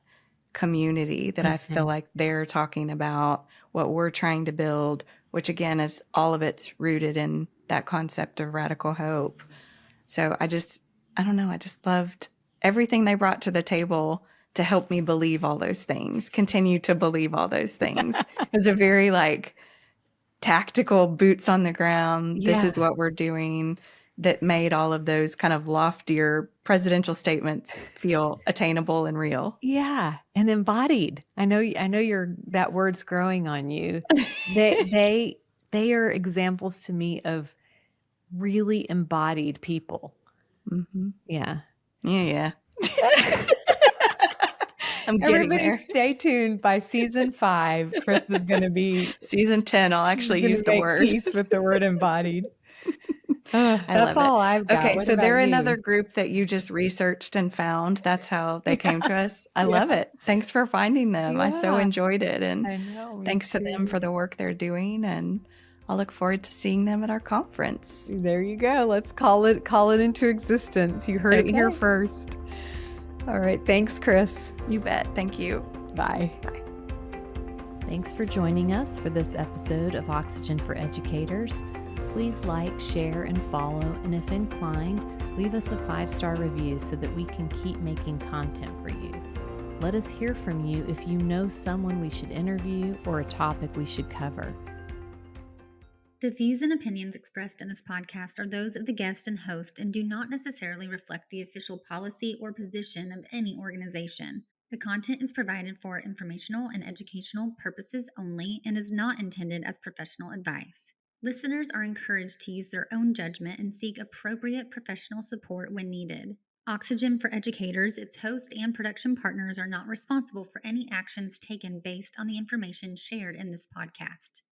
community that I feel like they're talking about, what we're trying to build, which again is all of it's rooted in that concept of radical hope. So I just loved everything they brought to the table to help me believe all those things, continue to believe all those things. It was a very like tactical, boots on the ground. Yeah. This is what we're doing, that made all of those kind of loftier presidential statements feel attainable and real. Yeah, and embodied. I know that word's growing on you. They are examples to me of really embodied people. Mm-hmm. Yeah. Yeah. I'm getting Everybody there. stay tuned. By season 5, Chris is going to be Season 10, I'll actually gonna use the make word. peace with the word embodied. I That's love it. all I've got. Okay, What so about they're you? another group that you just researched and found. That's how they came to us. I love it. Thanks for finding them. I so Yeah, enjoyed it. And I know, me thanks to them too. for the work they're doing. And I'll look forward to seeing them at our conference. There you go. Let's call it into existence. You heard it here Okay. first. All right. Thanks, Chris. You bet. Thank you. Bye. Thanks for joining us for this episode of Oxygen for Educators. Please like, share, and follow, and if inclined, leave us a 5-star review so that we can keep making content for you. Let us hear from you if you know someone we should interview or a topic we should cover. The views and opinions expressed in this podcast are those of the guest and host and do not necessarily reflect the official policy or position of any organization. The content is provided for informational and educational purposes only and is not intended as professional advice. Listeners are encouraged to use their own judgment and seek appropriate professional support when needed. Oxygen for Educators, its host, and production partners are not responsible for any actions taken based on the information shared in this podcast.